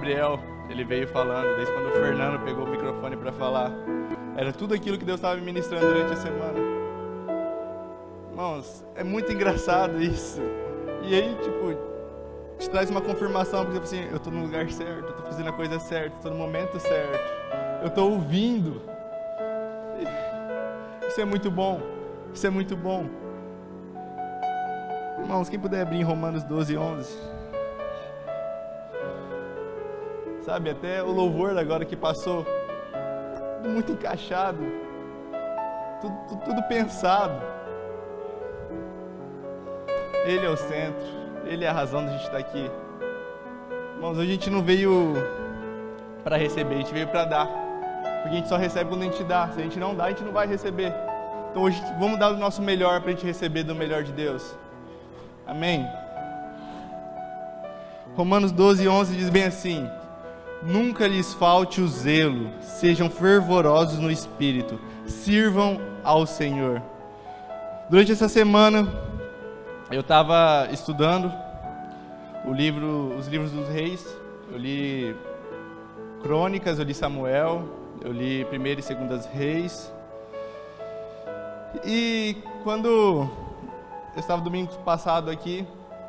Gabriel, ele veio falando, desde quando o Fernando pegou o microfone para falar. Era tudo aquilo que Deus estava me ministrando durante a semana. Irmãos, é muito engraçado isso. E aí, tipo, te traz uma confirmação, porque assim, eu estou no lugar certo, eu estou fazendo a coisa certa, estou no momento certo, eu estou ouvindo. Isso é muito bom, isso é muito bom. Irmãos, quem puder abrir em Romanos 12:11. Sabe, até o louvor agora que passou, tudo muito encaixado, tudo pensado. Ele é o centro, Ele é a razão da gente estar aqui. Irmãos, a gente não veio para receber, a gente veio para dar. Porque a gente só recebe quando a gente dá. Se a gente não dá, a gente não vai receber. Então hoje vamos dar o nosso melhor para a gente receber do melhor de Deus. Amém? Romanos 12:11 diz bem assim: nunca lhes falte o zelo, sejam fervorosos no Espírito, sirvam ao Senhor. Durante essa semana, eu estava estudando os livros dos reis. Eu li Crônicas, eu li Samuel, eu li 1º e 2º Reis. E quando eu estava domingo passado aqui,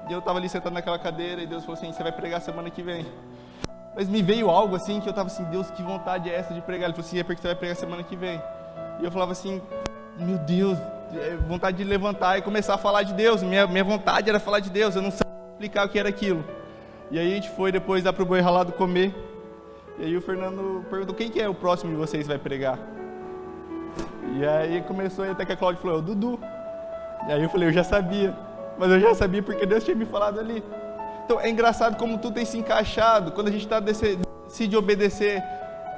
e eu estava ali sentado naquela cadeira, e Deus falou assim: você vai pregar semana que vem. Mas me veio algo assim, que eu estava assim: Deus, que vontade é essa de pregar? Ele falou assim: é porque você vai pregar semana que vem. E eu falava assim: meu Deus, vontade de levantar e começar a falar de Deus. Minha vontade era falar de Deus, eu não sabia explicar o que era aquilo. E aí a gente foi depois dar pro boi ralado comer. E aí o Fernando perguntou: quem que é o próximo de vocês que vai pregar? E aí começou, até que a Cláudia falou: é o Dudu. E aí eu falei: eu já sabia. Mas eu já sabia porque Deus tinha me falado ali. Então é engraçado como tudo tem se encaixado. Quando a gente decide obedecer,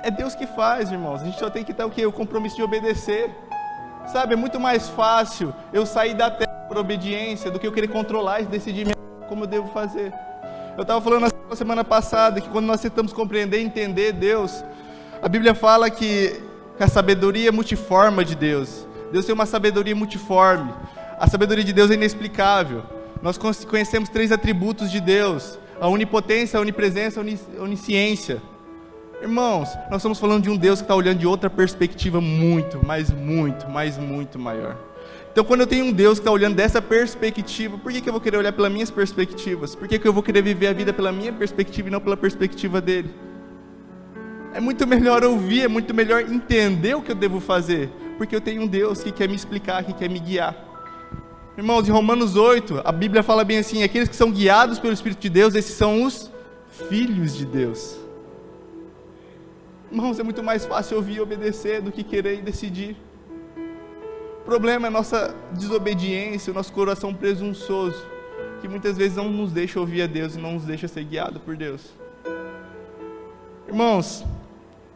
é Deus que faz, irmãos. A gente só tem que ter o quê? O compromisso de obedecer. Sabe, é muito mais fácil eu sair da terra por obediência do que eu querer controlar e decidir como eu devo fazer. Eu estava falando na semana passada que quando nós tentamos compreender e entender Deus, a Bíblia fala que a sabedoria multiforme de Deus. Deus tem uma sabedoria multiforme. A sabedoria de Deus é inexplicável. Nós conhecemos 3 atributos de Deus: a onipotência, a onipresença, a onisciência. Irmãos, nós estamos falando de um Deus que está olhando de outra perspectiva muito maior. Então, quando eu tenho um Deus que está olhando dessa perspectiva, por que eu vou querer olhar pelas minhas perspectivas? Por que eu vou querer viver a vida pela minha perspectiva e não pela perspectiva dele? É muito melhor ouvir, é muito melhor entender o que eu devo fazer, porque eu tenho um Deus que quer me explicar, que quer me guiar. Irmãos, em Romanos 8, a Bíblia fala bem assim: aqueles que são guiados pelo Espírito de Deus, esses são os filhos de Deus. Irmãos, é muito mais fácil ouvir e obedecer do que querer e decidir. O problema é a nossa desobediência, o nosso coração presunçoso, que muitas vezes não nos deixa ouvir a Deus e não nos deixa ser guiado por Deus. Irmãos,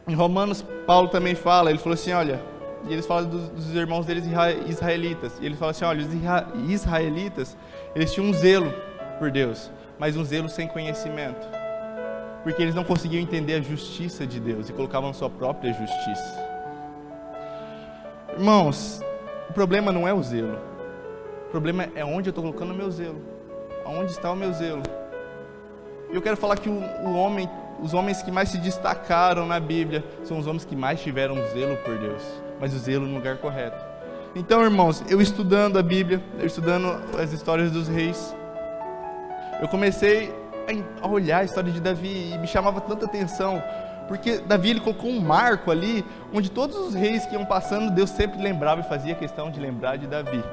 em Romanos, Paulo também fala, ele falou assim, olha, e eles falam dos irmãos deles israelitas, e ele fala assim, olha, os israelitas, eles tinham um zelo por Deus, mas um zelo sem conhecimento, porque eles não conseguiam entender a justiça de Deus e colocavam a sua própria justiça. Irmãos, o problema não é o zelo, o problema é onde eu estou colocando o meu zelo, aonde está o meu zelo. E eu quero falar que os homens que mais se destacaram na Bíblia são os homens que mais tiveram zelo por Deus, mas o zelo no lugar correto. Então, irmãos, eu estudando a Bíblia, eu estudando as histórias dos reis, eu comecei a olhar a história de Davi e me chamava tanta atenção, porque Davi ele colocou um marco ali, onde todos os reis que iam passando, Deus sempre lembrava e fazia questão de lembrar de Davi.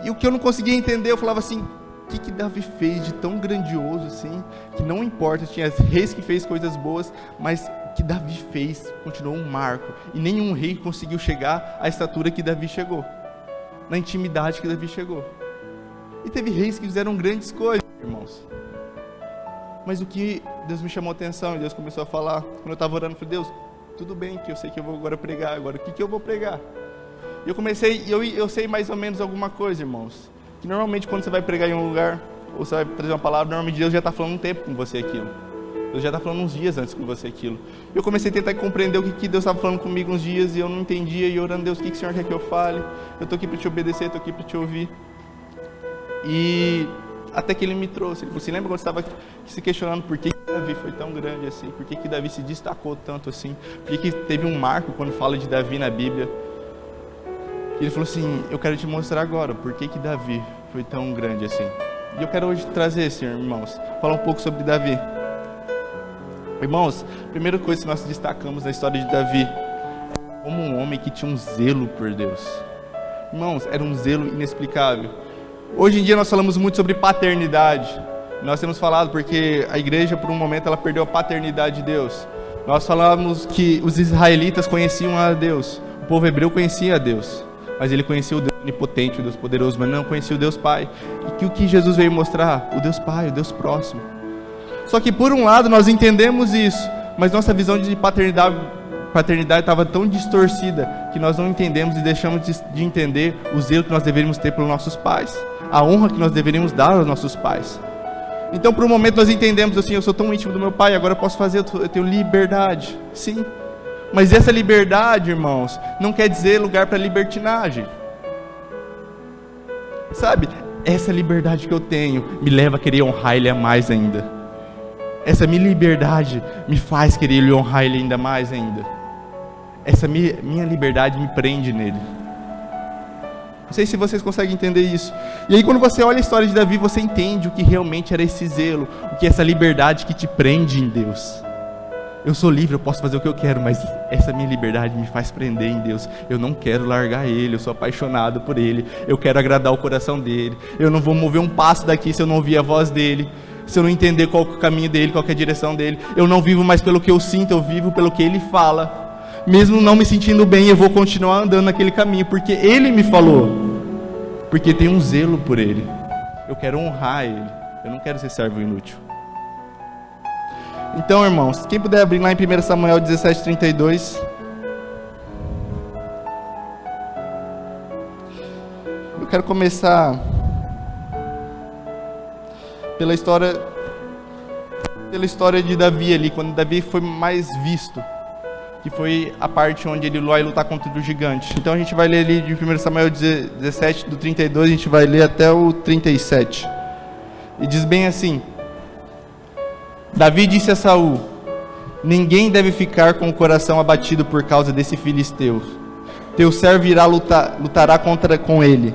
E o que eu não conseguia entender, eu falava assim, o que Davi fez de tão grandioso assim, que não importa, tinha reis que fez coisas boas, mas o que Davi fez continuou um marco, e nenhum rei conseguiu chegar à estatura que Davi chegou, na intimidade que Davi chegou. E teve reis que fizeram grandes coisas, irmãos, mas o que Deus me chamou a atenção, e Deus começou a falar, quando eu estava orando, eu falei, Deus, tudo bem que eu sei que eu vou agora pregar, agora o que eu vou pregar? E eu comecei, eu sei mais ou menos alguma coisa, irmãos, que normalmente quando você vai pregar em um lugar, ou você vai trazer uma palavra, normalmente Deus já está falando um tempo com você aquilo, Deus já está falando uns dias antes com você aquilo. Eu comecei a tentar compreender o que Deus estava falando comigo uns dias, e eu não entendia, e orando, Deus, o que o Senhor quer que eu fale? Eu estou aqui para te obedecer, estou aqui para te ouvir. E até que Ele me trouxe, Ele falou assim, lembra quando você estava se questionando por que Davi foi tão grande assim? Por que Davi se destacou tanto assim? Por que teve um marco quando fala de Davi na Bíblia? E ele falou assim, eu quero te mostrar agora por que Davi foi tão grande assim. E eu quero hoje trazer, senhor, irmãos, falar um pouco sobre Davi. Irmãos, a primeira coisa que nós destacamos na história de Davi, como um homem que tinha um zelo por Deus. Irmãos, era um zelo inexplicável. Hoje em dia nós falamos muito sobre paternidade. Nós temos falado porque a igreja, por um momento, ela perdeu a paternidade de Deus. Nós falamos que os israelitas conheciam a Deus. O povo hebreu conhecia a Deus. Mas ele conhecia o Deus onipotente, o Deus poderoso, mas não conhecia o Deus Pai. E que o que Jesus veio mostrar? O Deus Pai, o Deus próximo. Só que por um lado nós entendemos isso, mas nossa visão de paternidade estava tão distorcida que nós não entendemos e deixamos de entender o zelo que nós deveríamos ter pelos nossos pais, a honra que nós deveríamos dar aos nossos pais. Então por um momento nós entendemos assim, eu sou tão íntimo do meu pai, agora eu posso fazer, eu tenho liberdade. Sim, mas essa liberdade, irmãos, não quer dizer lugar para libertinagem. Sabe, essa liberdade que eu tenho me leva a querer honrar ele mais ainda. Essa minha liberdade me faz querer ele honrar ele ainda mais ainda. Essa minha liberdade me prende nele. Não sei se vocês conseguem entender isso. E aí quando você olha a história de Davi, você entende o que realmente era esse zelo, o que é essa liberdade que te prende em Deus. Eu sou livre, eu posso fazer o que eu quero, mas essa minha liberdade me faz prender em Deus. Eu não quero largar ele, eu sou apaixonado por ele, eu quero agradar o coração dele. Eu não vou mover um passo daqui se eu não ouvir a voz dele, se eu não entender qual é o caminho dele, qual é a direção dele. Eu não vivo mais pelo que eu sinto, eu vivo pelo que ele fala. Mesmo não me sentindo bem, eu vou continuar andando naquele caminho, porque ele me falou. Porque tem um zelo por ele. Eu quero honrar ele, eu não quero ser servo inútil. Então, irmãos, quem puder abrir lá em 1 Samuel 17:32. Eu quero começar pela história de Davi ali, quando Davi foi mais visto, que foi a parte onde ele vai lutar contra o gigante. Então a gente vai ler ali de 1 Samuel 17, do 32, a gente vai ler até o 37. E diz bem assim: Davi disse a Saul: ninguém deve ficar com o coração abatido por causa desse filisteu. Teu servo lutará com ele.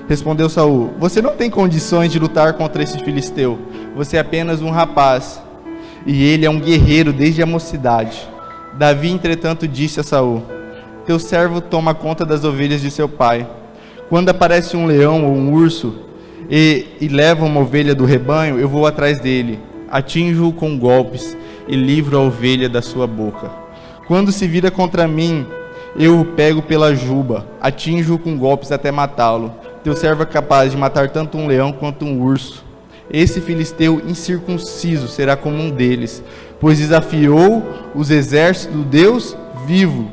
Respondeu Saul: você não tem condições de lutar contra esse filisteu. Você é apenas um rapaz, e ele é um guerreiro desde a mocidade. Davi, entretanto, disse a Saul: teu servo toma conta das ovelhas de seu pai. Quando aparece um leão ou um urso e leva uma ovelha do rebanho, eu vou atrás dele, atinjo-o com golpes e livro a ovelha da sua boca. Quando se vira contra mim, eu o pego pela juba, atinjo-o com golpes até matá-lo. Teu servo é capaz de matar tanto um leão quanto um urso. Esse filisteu incircunciso será como um deles, pois desafiou os exércitos do Deus vivo.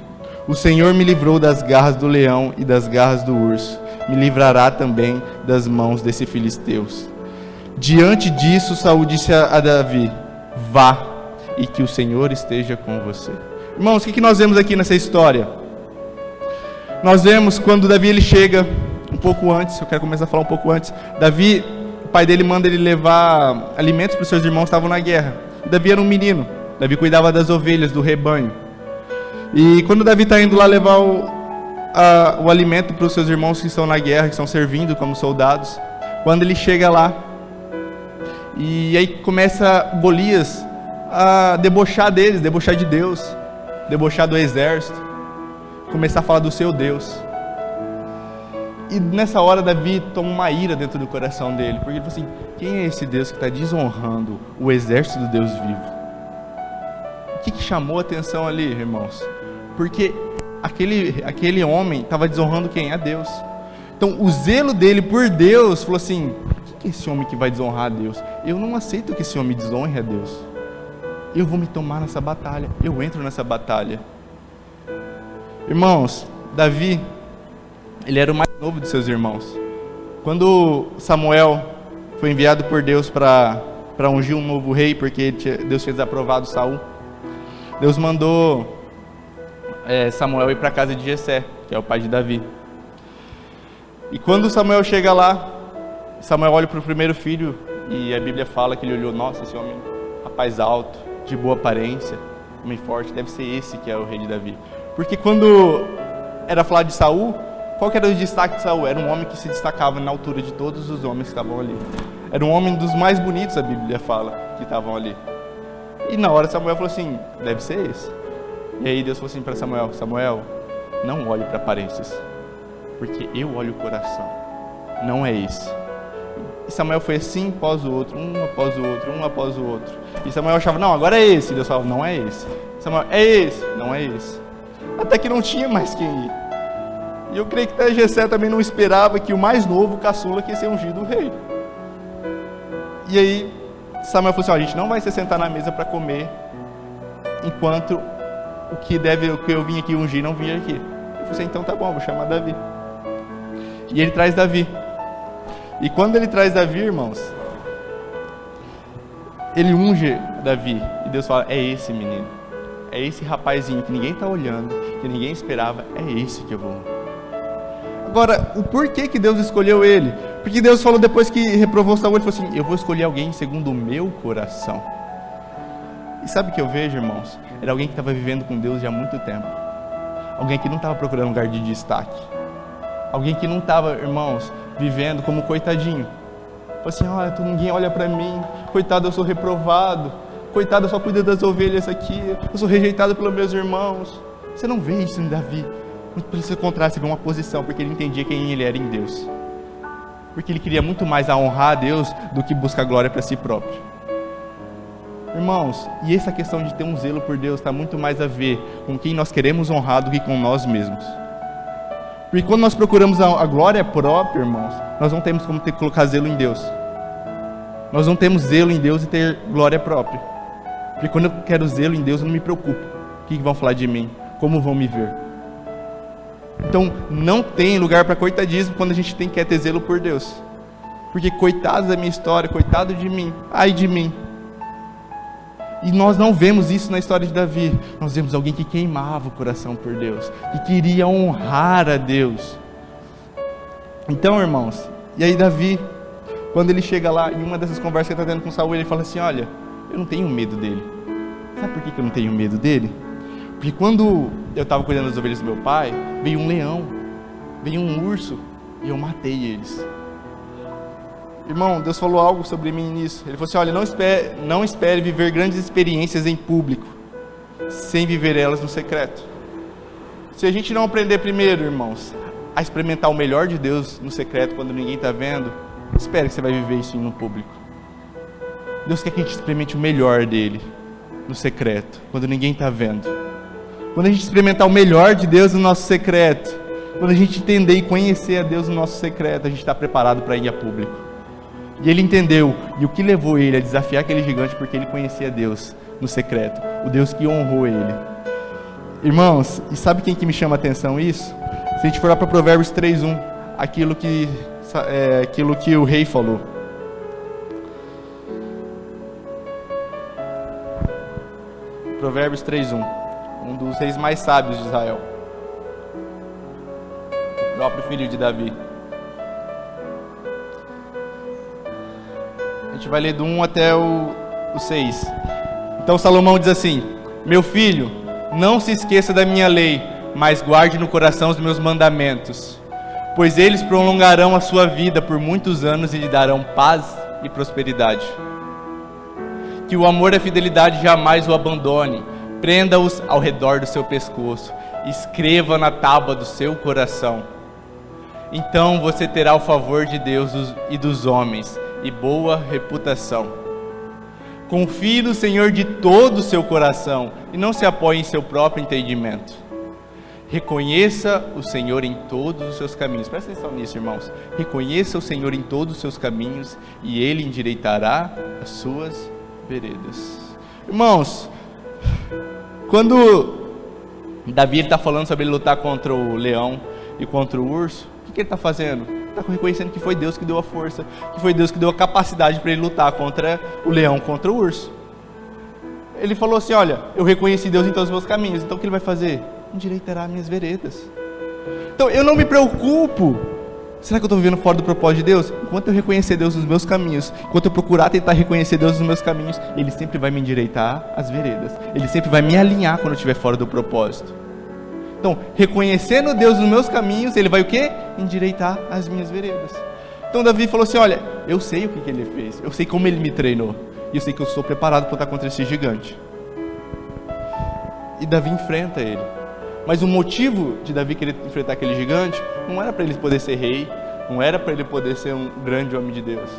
O Senhor me livrou das garras do leão e das garras do urso. Me livrará também das mãos desse filisteus. Diante disso, Saul disse a Davi: vá, e que o Senhor esteja com você. Irmãos, o que nós vemos aqui nessa história? Nós vemos quando Davi ele chega um pouco antes, eu quero começar a falar um pouco antes. Davi, o pai dele manda ele levar alimentos para os seus irmãos que estavam na guerra. Davi era um menino, Davi cuidava das ovelhas, do rebanho. E quando Davi está indo lá levar o alimento para os seus irmãos que estão na guerra, que estão servindo como soldados, quando ele chega lá, e aí começa Golias a debochar deles, debochar de Deus, debochar do exército, começar a falar do seu Deus. E nessa hora Davi toma uma ira dentro do coração dele, porque ele falou assim: quem é esse Deus que está desonrando o exército do Deus vivo? O que chamou a atenção ali, irmãos? Porque aquele homem estava desonrando quem? A Deus. Então o zelo dele por Deus falou assim: quem é esse homem que vai desonrar a Deus? Eu não aceito que esse homem desonre a Deus. Eu vou me tomar nessa batalha, eu entro nessa batalha. Irmãos, Davi, ele era o mais novo de seus irmãos. Quando Samuel foi enviado por Deus para ungir um novo rei, porque Deus tinha desaprovado Saul, Deus mandou Samuel ir para a casa de Jessé, que é o pai de Davi. E quando Samuel chega lá, Samuel olha para o primeiro filho, e a Bíblia fala que ele olhou: nossa, esse homem, rapaz alto, de boa aparência, homem forte, deve ser esse que é o rei de Davi. Porque quando era falar de Saul, qual que era o destaque de Saul? Era um homem que se destacava na altura de todos os homens que estavam ali. Era um homem dos mais bonitos, a Bíblia fala, que estavam ali. E na hora Samuel falou assim, deve ser esse. E aí Deus falou assim para Samuel, Samuel, não olhe para aparências, porque eu olho o coração, não é esse. E Samuel foi assim após o outro, um após o outro, um após o outro. E Samuel achava, não, agora é esse. E Deus falava, não é esse. Samuel, é esse, não é esse. Até que não tinha mais quem ir. E eu creio que até Jessé também não esperava que o mais novo, o caçula, que ia ser ungido o rei. E aí Samuel falou assim, a gente não vai se sentar na mesa para comer enquanto o que eu vim aqui ungir não vir aqui. Eu falei assim, então tá bom, vou chamar Davi. E ele traz Davi. E quando ele traz Davi, irmãos, ele unge Davi. E Deus fala, é esse menino. É esse rapazinho que ninguém está olhando, que ninguém esperava. É esse que eu vou. Agora, o porquê que Deus escolheu ele? Porque Deus falou depois que reprovou Saul, ele falou assim, eu vou escolher alguém segundo o meu coração. E sabe o que eu vejo, irmãos? Era alguém que estava vivendo com Deus já há muito tempo. Alguém que não estava procurando lugar de destaque. Alguém que não estava, irmãos, vivendo como coitadinho. Falou assim, olha, ninguém olha para mim, coitado, eu sou reprovado, coitado, eu só cuido das ovelhas aqui, eu sou rejeitado pelos meus irmãos. Você não vê isso em Davi. Pelo contrário, você vê uma posição, porque ele entendia quem ele era em Deus. Porque ele queria muito mais honrar a Deus do que buscar glória para si próprio. Irmãos, e essa questão de ter um zelo por Deus está muito mais a ver com quem nós queremos honrar do que com nós mesmos. Porque quando nós procuramos a glória própria, irmãos, nós não temos como colocar zelo em Deus. Nós não temos zelo em Deus e ter glória própria. Porque quando eu quero zelo em Deus, eu não me preocupo. O que vão falar de mim? Como vão me ver? Então, não tem lugar para coitadismo quando a gente quer ter zelo por Deus. Porque coitado da minha história, coitado de mim, ai de mim. E nós não vemos isso na história de Davi. Nós vemos alguém que queimava o coração por Deus, que queria honrar a Deus. Então, irmãos, e aí Davi, quando ele chega lá, em uma dessas conversas que ele está tendo com Saul, ele fala assim, olha, eu não tenho medo dele. Sabe por que eu não tenho medo dele? Porque quando eu estava cuidando das ovelhas do meu pai, veio um leão, veio um urso, e eu matei eles. Irmão, Deus falou algo sobre mim nisso. Ele falou assim, olha, não espere viver grandes experiências em público, sem viver elas no secreto. Se a gente não aprender primeiro, irmãos, a experimentar o melhor de Deus no secreto, quando ninguém está vendo, espere que você vai viver isso no público. Deus quer que a gente experimente o melhor dele no secreto, quando ninguém está vendo. Quando a gente experimentar o melhor de Deus no nosso secreto, quando a gente entender e conhecer a Deus no nosso secreto, a gente está preparado para ir a público. E ele entendeu, e o que levou ele a desafiar aquele gigante, porque ele conhecia Deus no secreto, o Deus que honrou ele. Irmãos, e sabe quem que me chama a atenção isso? Se a gente for lá para Provérbios 3:1, aquilo que o rei falou. Provérbios 3:1, um dos reis mais sábios de Israel, o próprio filho de Davi. A gente vai ler do 1 até o 6. Então Salomão diz assim, meu filho, não se esqueça da minha lei, mas guarde no coração os meus mandamentos, pois eles prolongarão a sua vida por muitos anos e lhe darão paz e prosperidade. Que o amor e a fidelidade jamais o abandone, prenda-os ao redor do seu pescoço, escreva na tábua do seu coração. Então você terá o favor de Deus e dos homens, e boa reputação. Confie no Senhor de todo o seu coração e não se apoie em seu próprio entendimento. Reconheça o Senhor em todos os seus caminhos. Presta atenção nisso, irmãos. Reconheça o Senhor em todos os seus caminhos e Ele endireitará as suas veredas. Irmãos, quando Davi está falando sobre ele lutar contra o leão e contra o urso, o que ele está fazendo? Está reconhecendo que foi Deus que deu a força, que foi Deus que deu a capacidade para ele lutar contra o leão, contra o urso. Ele falou assim, olha, eu reconheci Deus em todos os meus caminhos, então o que ele vai fazer? Endireitará minhas veredas. Então eu não me preocupo Será que eu estou vivendo fora do propósito de Deus? Enquanto eu reconhecer Deus nos meus caminhos, enquanto eu procurar tentar reconhecer Deus nos meus caminhos, Ele sempre vai me endireitar as veredas. Ele sempre vai me alinhar quando eu estiver fora do propósito. Então, reconhecendo Deus nos meus caminhos, Ele vai o quê? Endireitar as minhas veredas. Então Davi falou assim, olha, eu sei o que Ele fez, eu sei como Ele me treinou, e eu sei que eu estou preparado para lutar contra esse gigante. E Davi enfrenta ele. Mas o motivo de Davi querer enfrentar aquele gigante não era para ele poder ser rei, não era para ele poder ser um grande homem de Deus.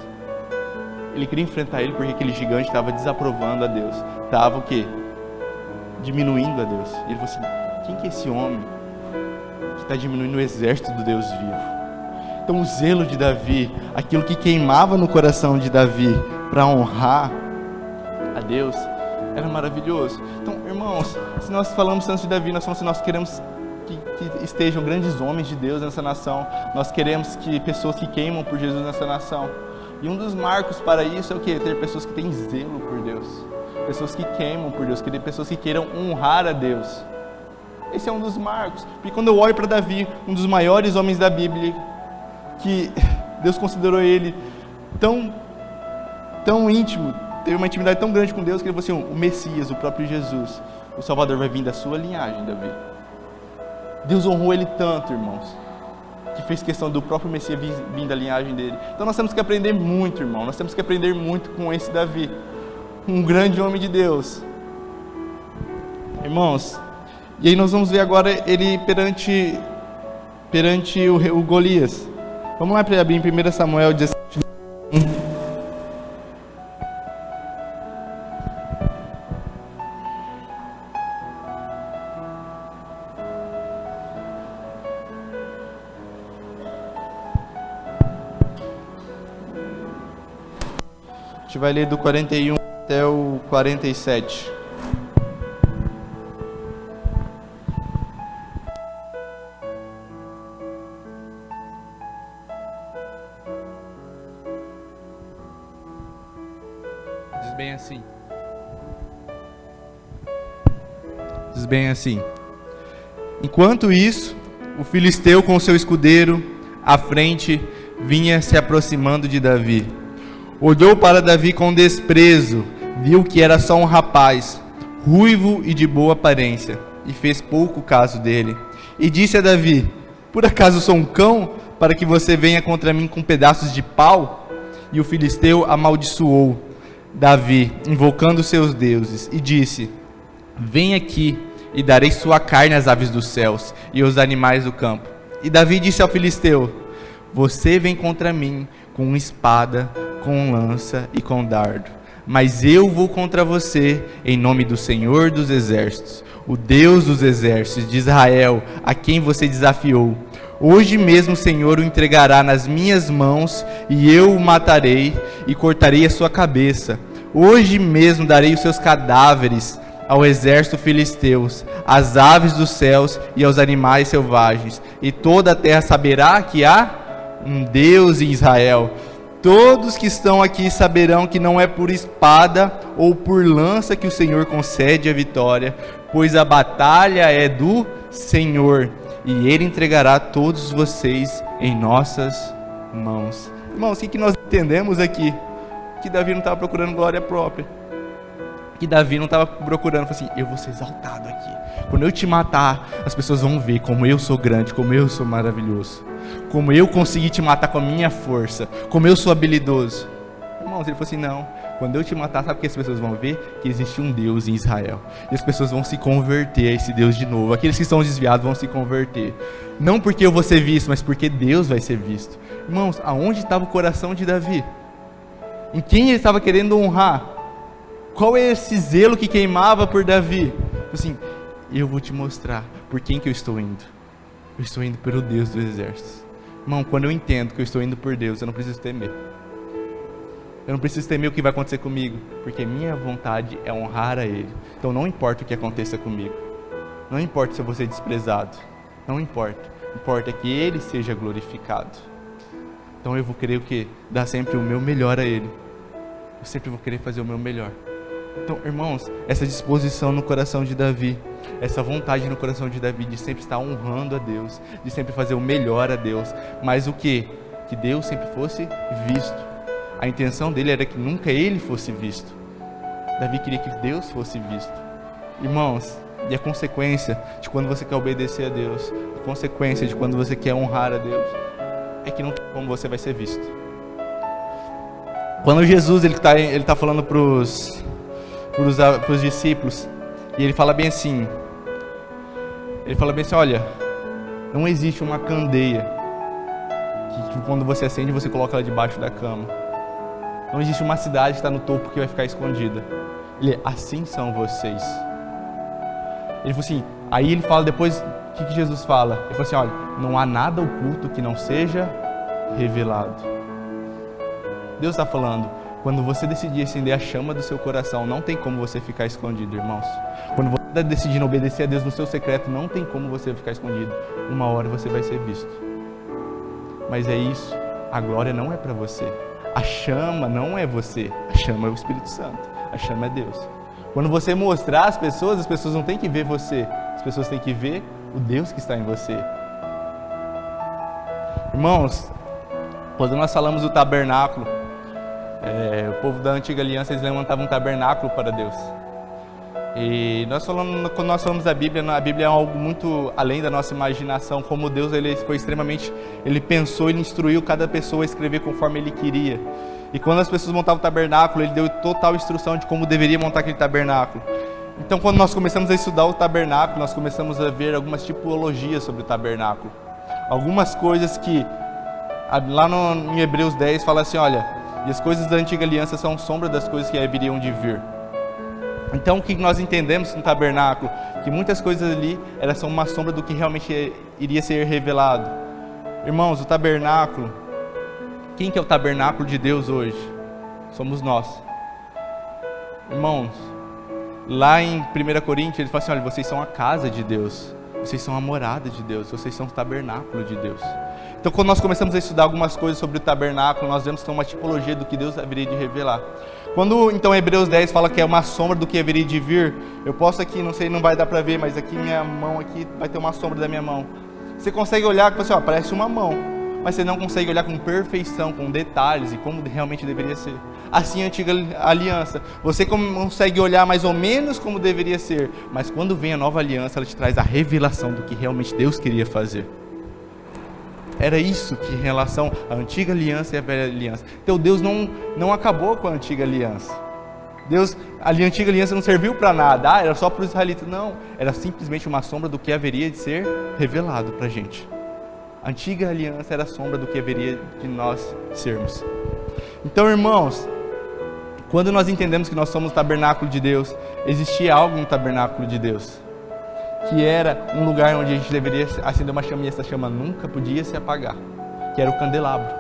Ele queria enfrentar ele porque aquele gigante estava desaprovando a Deus, estava o quê? Diminuindo a Deus. E ele falou assim, quem que é esse homem que está diminuindo o exército do Deus vivo? Então o zelo de Davi, aquilo que queimava no coração de Davi para honrar a Deus, era maravilhoso. Então, irmãos, se nós falamos tanto de Davi, nós queremos que estejam grandes homens de Deus nessa nação. Nós queremos que pessoas que queimam por Jesus nessa nação. E um dos marcos para isso é o quê? Ter pessoas que têm zelo por Deus. Pessoas que queimam por Deus, pessoas que queiram honrar a Deus. Esse é um dos marcos. E quando eu olho para Davi, um dos maiores homens da Bíblia, que Deus considerou ele tão íntimo, teve uma intimidade tão grande com Deus, que ele falou assim, o Messias, o próprio Jesus, o Salvador vai vir da sua linhagem, Davi. Deus honrou ele tanto, irmãos, que fez questão do próprio Messias vir da linhagem dele. Então nós temos que aprender muito, irmão, nós temos que aprender muito com esse Davi, um grande homem de Deus. Irmãos, e aí nós vamos ver agora ele perante o Golias. Vamos lá para abrir em 1 Samuel 17. A gente vai ler do 41 até o 47. Diz bem assim. Enquanto isso, o filisteu com seu escudeiro à frente vinha se aproximando de Davi. Olhou para Davi com desprezo, viu que era só um rapaz, ruivo e de boa aparência, e fez pouco caso dele. E disse a Davi, por acaso sou um cão, para que você venha contra mim com pedaços de pau? E o filisteu amaldiçoou Davi, invocando seus deuses, e disse, vem aqui, e darei sua carne às aves dos céus, e aos animais do campo. E Davi disse ao filisteu, você vem contra mim com espada, com lança e com dardo, mas eu vou contra você em nome do Senhor dos exércitos, o Deus dos exércitos de Israel, a quem você desafiou. Hoje mesmo o Senhor o entregará nas minhas mãos, e eu o matarei e cortarei a sua cabeça. Hoje mesmo darei os seus cadáveres ao exército filisteus, às aves dos céus e aos animais selvagens, e toda a terra saberá que há um Deus em Israel. Todos que estão aqui saberão que não é por espada ou por lança que o Senhor concede a vitória, pois a batalha é do Senhor, e Ele entregará todos vocês em nossas mãos. Irmãos, o que nós entendemos aqui? Que Davi não estava procurando glória própria. Que Davi não estava procurando, assim, eu vou ser exaltado aqui. Quando eu te matar, as pessoas vão ver como eu sou grande, como eu sou maravilhoso, como eu consegui te matar com a minha força, como eu sou habilidoso. Irmãos, ele falou assim, não, quando eu te matar, sabe o que as pessoas vão ver? Que existe um Deus em Israel. E as pessoas vão se converter a esse Deus de novo. Aqueles que estão desviados vão se converter. Não porque eu vou ser visto, mas porque Deus vai ser visto. Irmãos, aonde estava o coração de Davi? Em quem ele estava querendo honrar? Qual é esse zelo que queimava por Davi? Assim, eu vou te mostrar por quem que eu estou indo. Eu estou indo pelo Deus dos exércitos. Irmão, quando eu entendo que eu estou indo por Deus, eu não preciso temer. Eu não preciso temer o que vai acontecer comigo, porque minha vontade é honrar a Ele. Então não importa o que aconteça comigo. Não importa se eu vou ser desprezado. Não importa. Importa que Ele seja glorificado. Então eu vou querer o quê? Dar sempre o meu melhor a Ele. Eu sempre vou querer fazer o meu melhor. Então, irmãos, essa disposição no coração de Davi essa vontade no coração de Davi de sempre estar honrando a Deus, de sempre fazer o melhor a Deus. Mas o quê? Que Deus sempre fosse visto. A intenção dele era que nunca ele fosse visto. Davi queria que Deus fosse visto. Irmãos, e a consequência de quando você quer obedecer a Deus, a consequência de quando você quer honrar a Deus, é que não tem como você vai ser visto. Quando Jesus ele tá falando pros discípulos, e ele fala bem assim, olha, não existe uma candeia que quando você acende você coloca ela debaixo da cama. Não existe uma cidade que está no topo que vai ficar escondida. Assim são vocês. Ele falou assim, aí ele fala depois, o que Jesus fala? Ele falou assim, olha, não há nada oculto que não seja revelado. Deus está falando, quando você decidir acender a chama do seu coração, não tem como você ficar escondido, irmãos. Quando você está decidindo obedecer a Deus no seu secreto, não tem como você ficar escondido. Uma hora você vai ser visto. Mas é isso, a glória não é para você. A chama não é você, a chama é o Espírito Santo, a chama é Deus. Quando você mostrar às pessoas, as pessoas não têm que ver você, as pessoas têm que ver o Deus que está em você. Irmãos, quando nós falamos do tabernáculo, o povo da antiga aliança, eles levantavam um tabernáculo para Deus. E quando nós falamos da Bíblia, a Bíblia é algo muito além da nossa imaginação, como Deus ele foi extremamente, ele pensou, ele instruiu cada pessoa a escrever conforme ele queria. E quando as pessoas montavam o tabernáculo, ele deu total instrução de como deveria montar aquele tabernáculo. Então quando nós começamos a estudar o tabernáculo, nós começamos a ver algumas tipologias sobre o tabernáculo. Algumas coisas que, lá em Hebreus 10, fala assim, olha, e as coisas da antiga aliança são sombra das coisas que haveriam de vir. Então o que nós entendemos no tabernáculo? Que muitas coisas ali são uma sombra do que realmente iria ser revelado. Irmãos, o tabernáculo, quem que é o tabernáculo de Deus hoje? Somos nós. Irmãos, lá em 1 Coríntios ele fala assim, olha, vocês são a casa de Deus, vocês são a morada de Deus, vocês são o tabernáculo de Deus. Então quando nós começamos a estudar algumas coisas sobre o tabernáculo, nós vemos que é uma tipologia do que Deus haveria de revelar. Quando então Hebreus 10 fala que é uma sombra do que haveria de vir, eu posso aqui, não sei, não vai dar para ver, mas aqui minha mão aqui vai ter uma sombra da minha mão. Você consegue olhar e falar assim, parece uma mão, mas você não consegue olhar com perfeição, com detalhes e como realmente deveria ser. Assim a antiga aliança, você consegue olhar mais ou menos como deveria ser, mas quando vem a nova aliança, ela te traz a revelação do que realmente Deus queria fazer. Era isso que em relação à antiga aliança e à velha aliança. Então Deus não acabou com a antiga aliança. A antiga aliança não serviu para nada, era só para os israelitas. Não, era simplesmente uma sombra do que haveria de ser revelado para a gente. A antiga aliança era a sombra do que haveria de nós sermos. Então, irmãos, quando nós entendemos que nós somos o tabernáculo de Deus, existia algo no tabernáculo de Deus, que era um lugar onde a gente deveria acender uma chama e essa chama nunca podia se apagar, que era o candelabro.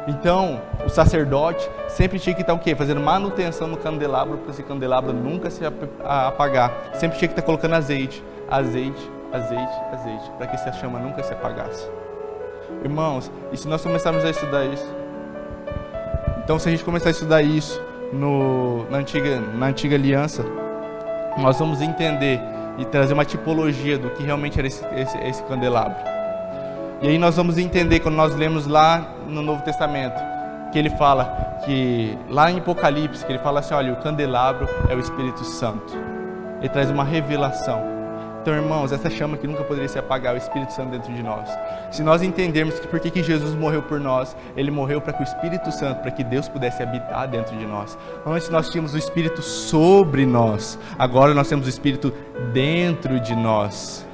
Então, o sacerdote sempre tinha que estar o quê? Fazendo manutenção no candelabro, para esse candelabro nunca se apagar. Sempre tinha que estar colocando azeite, para que essa chama nunca se apagasse. Irmãos, e se nós começarmos a estudar isso? Então, se a gente começar a estudar isso na antiga aliança, nós vamos entender e trazer uma tipologia do que realmente era esse candelabro. E aí nós vamos entender, quando nós lemos lá no Novo Testamento, que ele fala que, lá em Apocalipse, que ele fala assim, olha, o candelabro é o Espírito Santo. Ele traz uma revelação. Então, irmãos, essa chama que nunca poderia se apagar, é o Espírito Santo dentro de nós. Se nós entendermos que por que Jesus morreu por nós, ele morreu para que o Espírito Santo, para que Deus pudesse habitar dentro de nós. Antes nós tínhamos o Espírito sobre nós, agora nós temos o Espírito dentro de nós.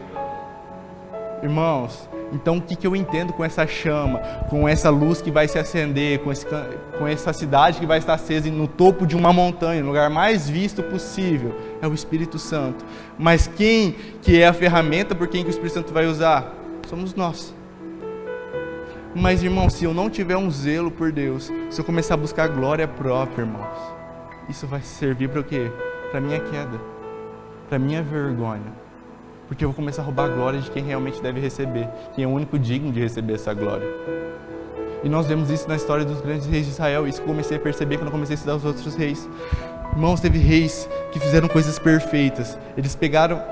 Irmãos, então o que eu entendo com essa chama, com essa luz que vai se acender, com essa cidade que vai estar acesa no topo de uma montanha, no lugar mais visto possível, é o Espírito Santo. Mas quem que é a ferramenta por quem que o Espírito Santo vai usar? Somos nós. Mas, irmãos, se eu não tiver um zelo por Deus, se eu começar a buscar glória própria, irmãos, isso vai servir para o quê? Para minha queda, para minha vergonha. Porque eu vou começar a roubar a glória de quem realmente deve receber, quem é o único digno de receber essa glória. E nós vemos isso na história dos grandes reis de Israel, isso que eu comecei a perceber quando eu comecei a estudar os outros reis. Irmãos, teve reis que fizeram coisas perfeitas, eles pegaram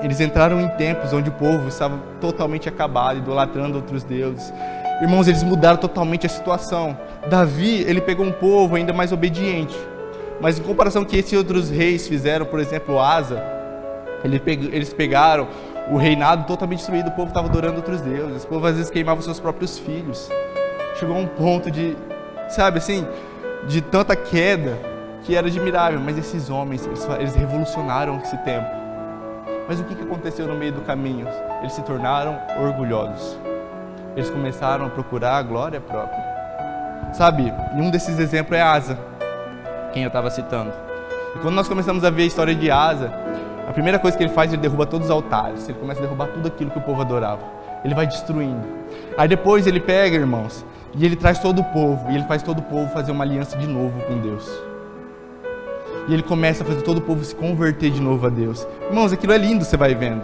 Eles entraram em tempos onde o povo estava totalmente acabado, idolatrando outros deuses. Irmãos, eles mudaram totalmente a situação. Davi, ele pegou um povo ainda mais obediente. Mas em comparação com o que esses outros reis fizeram, por exemplo, Asa, eles pegaram o reinado totalmente destruído, o povo estava adorando outros deuses. O povo às vezes queimava seus próprios filhos. Chegou a um ponto de, sabe assim, de tanta queda que era admirável. Mas esses homens, eles revolucionaram esse tempo. Mas o que aconteceu no meio do caminho? Eles se tornaram orgulhosos. Eles começaram a procurar a glória própria. Sabe, e um desses exemplos é Asa, quem eu estava citando. E quando nós começamos a ver a história de Asa, a primeira coisa que ele faz, ele derruba todos os altares. Ele começa a derrubar tudo aquilo que o povo adorava. Ele vai destruindo. Aí depois ele pega, irmãos, e ele traz todo o povo. E ele faz todo o povo fazer uma aliança de novo com Deus. E ele começa a fazer todo o povo se converter de novo a Deus. Irmãos, aquilo é lindo, você vai vendo.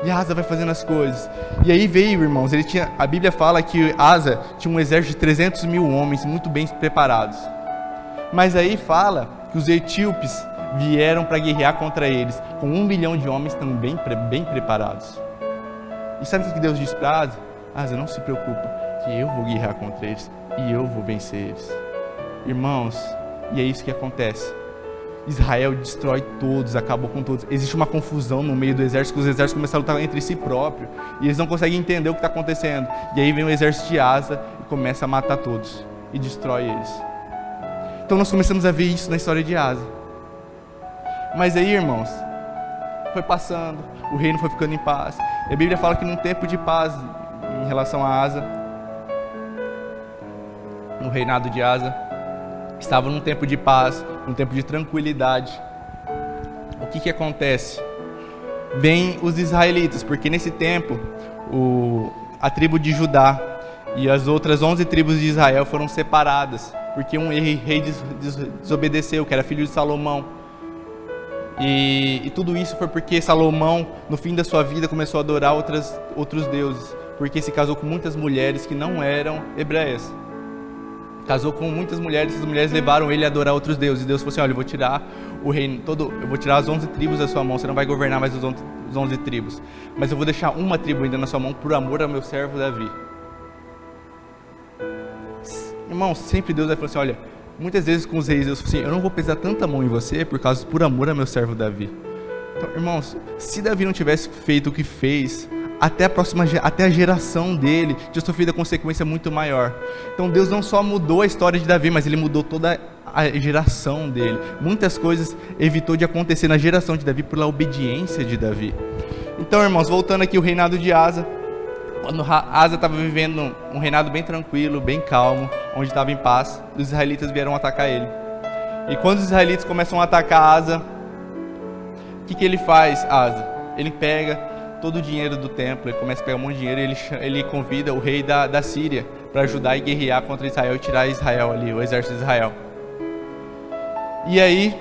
E Asa vai fazendo as coisas. E aí veio, irmãos, a Bíblia fala que Asa tinha um exército de 300 mil homens muito bem preparados. Mas aí fala que os etíopes vieram para guerrear contra eles, com 1 milhão de homens também bem preparados. E sabe o que Deus diz para Asa? Asa, não se preocupa, que eu vou guerrear contra eles e eu vou vencer eles. Irmãos, e é isso que acontece. Israel destrói todos, acabou com todos. Existe uma confusão no meio do exército, que os exércitos começam a lutar entre si próprios. E eles não conseguem entender o que está acontecendo. E aí vem o exército de Asa e começa a matar todos. E destrói eles. Então nós começamos a ver isso na história de Asa. Mas aí, irmãos, foi passando, o reino foi ficando em paz. E a Bíblia fala que num tempo de paz, em relação a Asa, no reinado de Asa, estava num tempo de paz, num tempo de tranquilidade. O que acontece? Vêm os israelitas, porque nesse tempo a tribo de Judá e as outras 11 tribos de Israel foram separadas, porque um rei desobedeceu, que era filho de Salomão. E tudo isso foi porque Salomão, no fim da sua vida, começou a adorar outros deuses, porque se casou com muitas mulheres que não eram hebreias. Casou com muitas mulheres, essas mulheres levaram ele a adorar outros deuses. E Deus falou assim, olha, eu vou tirar o reino todo, eu vou tirar as 11 tribos da sua mão, você não vai governar mais os 11 tribos. Mas eu vou deixar uma tribo ainda na sua mão, por amor ao meu servo Davi. Irmão, sempre Deus vai falar assim, olha, muitas vezes com os reis, Deus falou assim, eu não vou pesar tanta mão em você, por amor ao meu servo Davi. Então, irmãos, se Davi não tivesse feito o que fez, até a geração dele tinha sofrido a consequência muito maior. Então Deus não só mudou a história de Davi, mas ele mudou toda a geração dele. Muitas coisas evitou de acontecer na geração de Davi pela obediência de Davi. Então, irmãos, voltando aqui o reinado de Asa, quando Asa estava vivendo um reinado bem tranquilo, bem calmo, onde estava em paz, os israelitas vieram atacar ele. E quando os israelitas começam a atacar Asa, o que ele faz, Asa? Ele pega todo o dinheiro do templo, ele começa a pegar um monte de dinheiro e ele convida o rei da Síria para ajudar e guerrear contra Israel e tirar Israel ali, o exército de Israel. E aí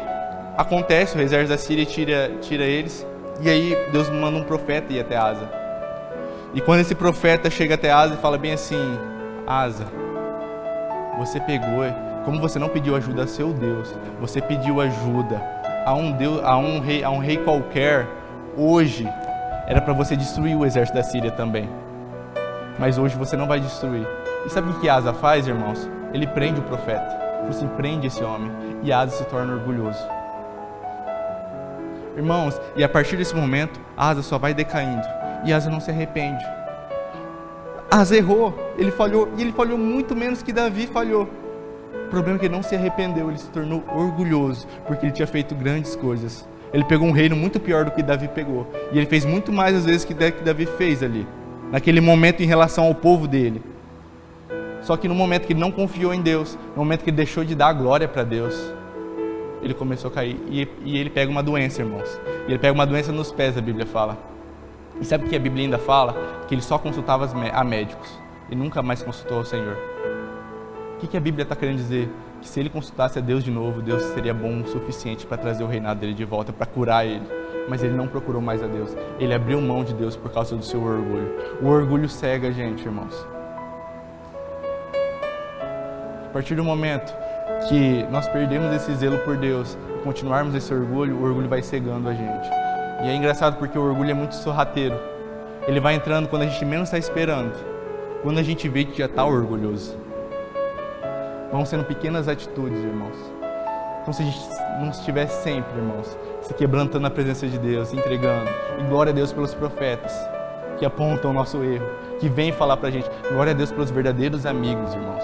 acontece, o exército da Síria tira eles, e aí Deus manda um profeta ir até Asa. E quando esse profeta chega até Asa e fala bem assim, Asa, você pegou, como você não pediu ajuda a seu Deus, você pediu ajuda a um rei qualquer, hoje era para você destruir o exército da Síria também. Mas hoje você não vai destruir. E sabe o que Asa faz, irmãos? Ele prende o profeta. Ele assim, prende esse homem. E Asa se torna orgulhoso. Irmãos, e a partir desse momento, Asa só vai decaindo. E Asa não se arrepende. Asa errou. Ele falhou. E ele falhou muito menos que Davi falhou. O problema é que ele não se arrependeu. Ele se tornou orgulhoso. Porque ele tinha feito grandes coisas. Ele pegou um reino muito pior do que Davi pegou. E ele fez muito mais às vezes que Davi fez ali. Naquele momento em relação ao povo dele. Só que no momento que ele não confiou em Deus, no momento que ele deixou de dar glória para Deus, ele começou a cair. E ele pega uma doença, irmãos. E ele pega uma doença nos pés, a Bíblia fala. E sabe o que a Bíblia ainda fala? Que ele só consultava a médicos. E nunca mais consultou ao Senhor. O que a Bíblia está querendo dizer? Que se ele consultasse a Deus de novo, Deus seria bom o suficiente para trazer o reinado dele de volta, para curar ele. Mas ele não procurou mais a Deus. Ele abriu mão de Deus por causa do seu orgulho. O orgulho cega a gente, irmãos. A partir do momento que nós perdemos esse zelo por Deus e continuarmos esse orgulho, o orgulho vai cegando a gente. E é engraçado porque o orgulho é muito sorrateiro. Ele vai entrando quando a gente menos está esperando. Quando a gente vê que já está orgulhoso. Vão sendo pequenas atitudes, irmãos. Então se a gente não estiver sempre, irmãos, se quebrantando na presença de Deus, entregando. E glória a Deus pelos profetas que apontam o nosso erro, que vêm falar pra gente. Glória a Deus pelos verdadeiros amigos, irmãos.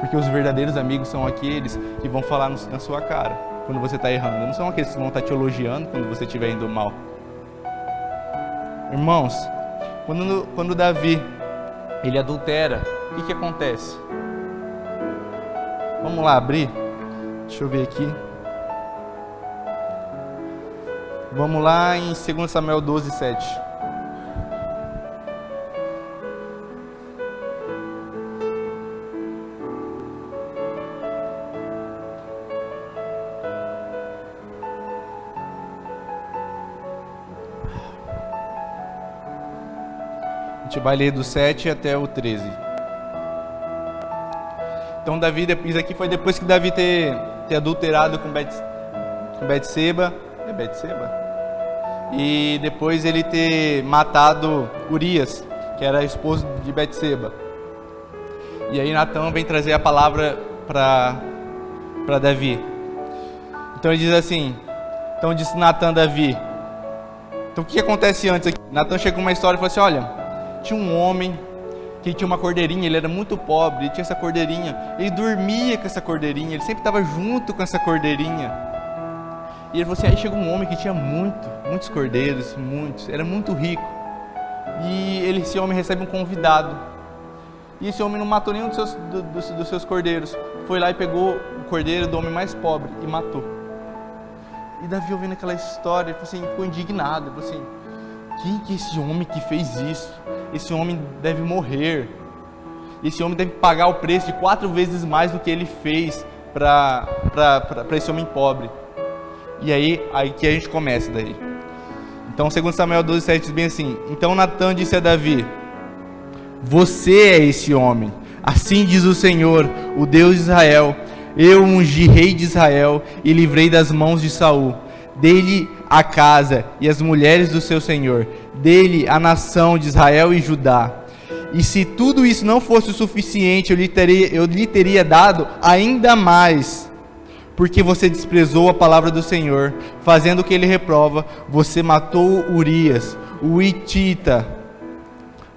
Porque os verdadeiros amigos são aqueles que vão falar na sua cara quando você está errando. Não são aqueles que vão estar te elogiando quando você estiver indo mal. Irmãos, quando Davi ele adultera, o que acontece? Vamos lá abrir? Deixa eu ver aqui. Vamos lá em 2 Samuel 12, 7. A gente vai ler do 7 até o 13. Então Davi, isso aqui foi depois que Davi ter adulterado com Betseba. É Betseba? E depois ele ter matado Urias, que era esposo de Betseba. E aí Natã vem trazer a palavra para Davi. Então ele diz assim, então disse Natã a Davi. Então o que acontece antes aqui? Natã chega com uma história e fala assim, olha, tinha um homem que tinha uma cordeirinha, ele era muito pobre, ele tinha essa cordeirinha, ele dormia com essa cordeirinha, ele sempre estava junto com essa cordeirinha. E ele falou assim, aí chegou um homem que tinha muitos cordeiros, era muito rico. E esse homem recebe um convidado. E esse homem não matou nenhum dos seus cordeiros. Foi lá e pegou o cordeiro do homem mais pobre e matou. E Davi, ouvindo aquela história, ele falou assim, ficou indignado, ele falou assim, quem que é esse homem que fez isso? Esse homem deve morrer. Esse homem deve pagar o preço de 4 vezes mais do que ele fez para esse homem pobre. E aí que a gente começa daí. Então, 2 Samuel 12, 7 diz bem assim, então Natã disse a Davi, você é esse homem, assim diz o Senhor, o Deus de Israel, eu ungi rei de Israel e livrei das mãos de Saul, dele a casa e as mulheres do seu Senhor, dele a nação de Israel e Judá. E se tudo isso não fosse o suficiente, eu lhe teria dado ainda mais, porque você desprezou a palavra do Senhor, fazendo o que ele reprova. Você matou Urias, o Hitita,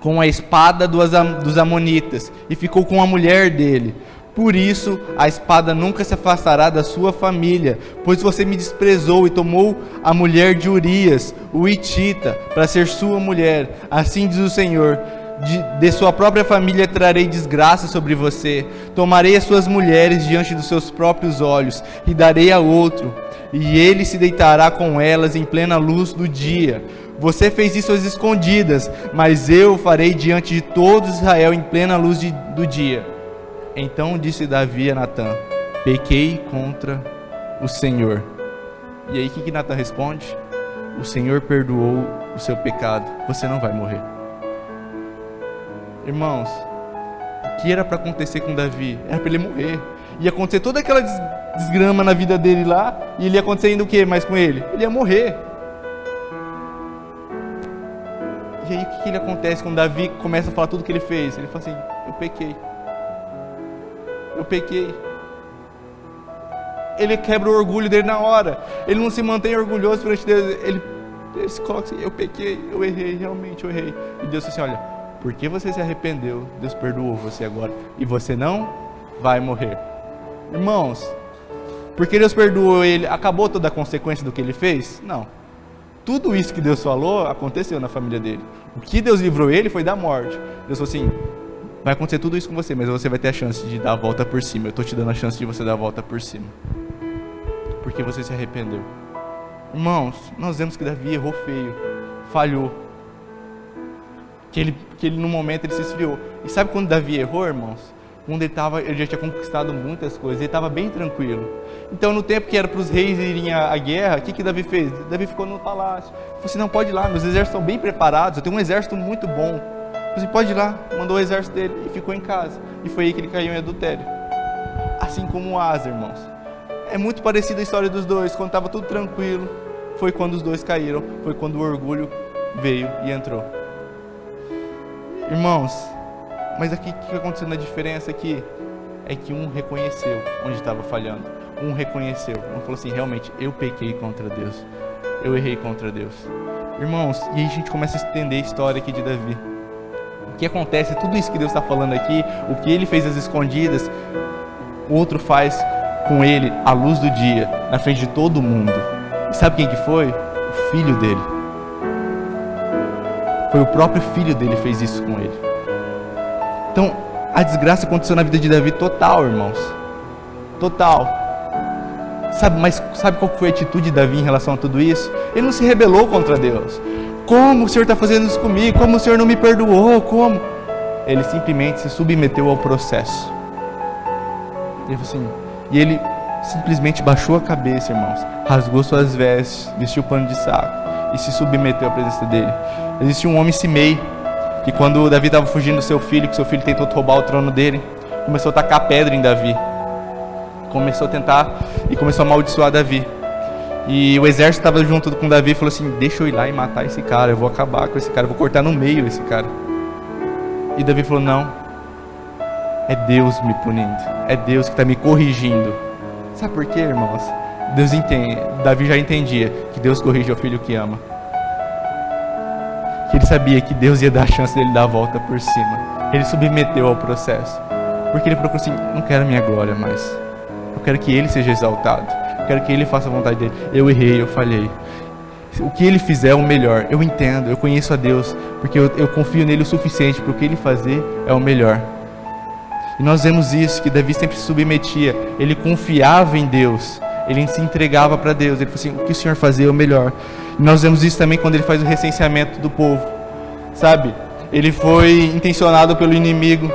com a espada dos amonitas, e ficou com a mulher dele. Por isso, a espada nunca se afastará da sua família, pois você me desprezou e tomou a mulher de Urias, o Hitita, para ser sua mulher. Assim diz o Senhor, de sua própria família trarei desgraça sobre você. Tomarei as suas mulheres diante dos seus próprios olhos e darei a outro, e ele se deitará com elas em plena luz do dia. Você fez isso às escondidas, mas eu farei diante de todo Israel em plena luz do dia. Então disse Davi a Natã, pequei contra o Senhor. E aí o que Natã responde? O Senhor perdoou o seu pecado, você não vai morrer. Irmãos, o que era para acontecer com Davi? Era para ele morrer. Ia acontecer toda aquela desgrama na vida dele lá, e ele ia acontecer ainda o que mais com ele? Ele ia morrer. E aí o que ele acontece quando Davi começa a falar tudo o que ele fez? Ele fala assim, eu pequei. Ele quebra o orgulho dele na hora. Ele não se mantém orgulhoso perante Deus. Ele se coloca assim, eu pequei, eu errei, realmente eu errei. E Deus diz assim, olha, porque você se arrependeu, Deus perdoou você agora. E você não vai morrer. Irmãos, porque Deus perdoou ele, acabou toda a consequência do que ele fez? Não. Tudo isso que Deus falou, aconteceu na família dele. O que Deus livrou ele foi da morte. Deus falou assim, vai acontecer tudo isso com você, mas você vai ter a chance de dar a volta por cima. Eu estou te dando a chance de você dar a volta por cima. Porque você se arrependeu. Irmãos, nós vemos que Davi errou feio. Falhou. Que ele no momento ele se esfriou. E sabe quando Davi errou, irmãos? Quando ele já tinha conquistado muitas coisas. Ele estava bem tranquilo. Então no tempo que era para os reis irem à guerra, o que Davi fez? Davi ficou no palácio. Falou assim, não, pode ir lá, meus exércitos estão bem preparados. Eu tenho um exército muito bom. Você pode ir lá, mandou o exército dele e ficou em casa. E foi aí que ele caiu em adultério. Assim como o Asa, irmãos. É muito parecida a história dos dois. Quando estava tudo tranquilo, foi quando os dois caíram, foi quando o orgulho veio e entrou. Irmãos, mas aqui o que aconteceu na diferença aqui é que um reconheceu onde estava falhando. Um reconheceu, um falou assim, realmente, eu pequei contra Deus, eu errei contra Deus. Irmãos, e aí a gente começa a entender a história aqui de Davi. O que acontece, tudo isso que Deus está falando aqui, o que ele fez às escondidas, o outro faz com ele à luz do dia, na frente de todo mundo. E sabe quem que foi? O filho dele. Foi o próprio filho dele que fez isso com ele. Então, a desgraça aconteceu na vida de Davi total, irmãos. Total. Mas sabe qual foi a atitude de Davi em relação a tudo isso? Ele não se rebelou contra Deus. Como o Senhor está fazendo isso comigo? Como o Senhor não me perdoou? Como? Ele simplesmente se submeteu ao processo. Ele falou assim, e ele simplesmente baixou a cabeça, irmãos, rasgou suas vestes, vestiu pano de saco e se submeteu à presença dele. Existe um homem Simei, que quando Davi estava fugindo do seu filho, que seu filho tentou roubar o trono dele, começou a tacar pedra em Davi. Começou a tentar e começou a amaldiçoar Davi. E o exército estava junto com Davi e falou assim, deixa eu ir lá e matar esse cara, eu vou acabar com esse cara, eu vou cortar no meio esse cara. E Davi falou, não, é Deus me punindo, é Deus que está me corrigindo. Sabe por quê, irmãos? Deus entende, Davi já entendia que Deus corrige o filho que ama. Que ele sabia que Deus ia dar a chance dele dar a volta por cima. Ele submeteu ao processo. Porque ele procurou assim, não quero a minha glória mais. Eu quero que ele seja exaltado. Eu quero que ele faça a vontade dele. Eu errei, eu falhei. O que ele fizer é o melhor. Eu entendo, eu conheço a Deus. Porque eu confio nele o suficiente para o que ele fazer é o melhor. E nós vemos isso, que Davi sempre se submetia. Ele confiava em Deus. Ele se entregava para Deus. Ele falou assim, o que o Senhor fazer é o melhor. E nós vemos isso também quando ele faz o recenseamento do povo. Sabe? Ele foi intencionado pelo inimigo,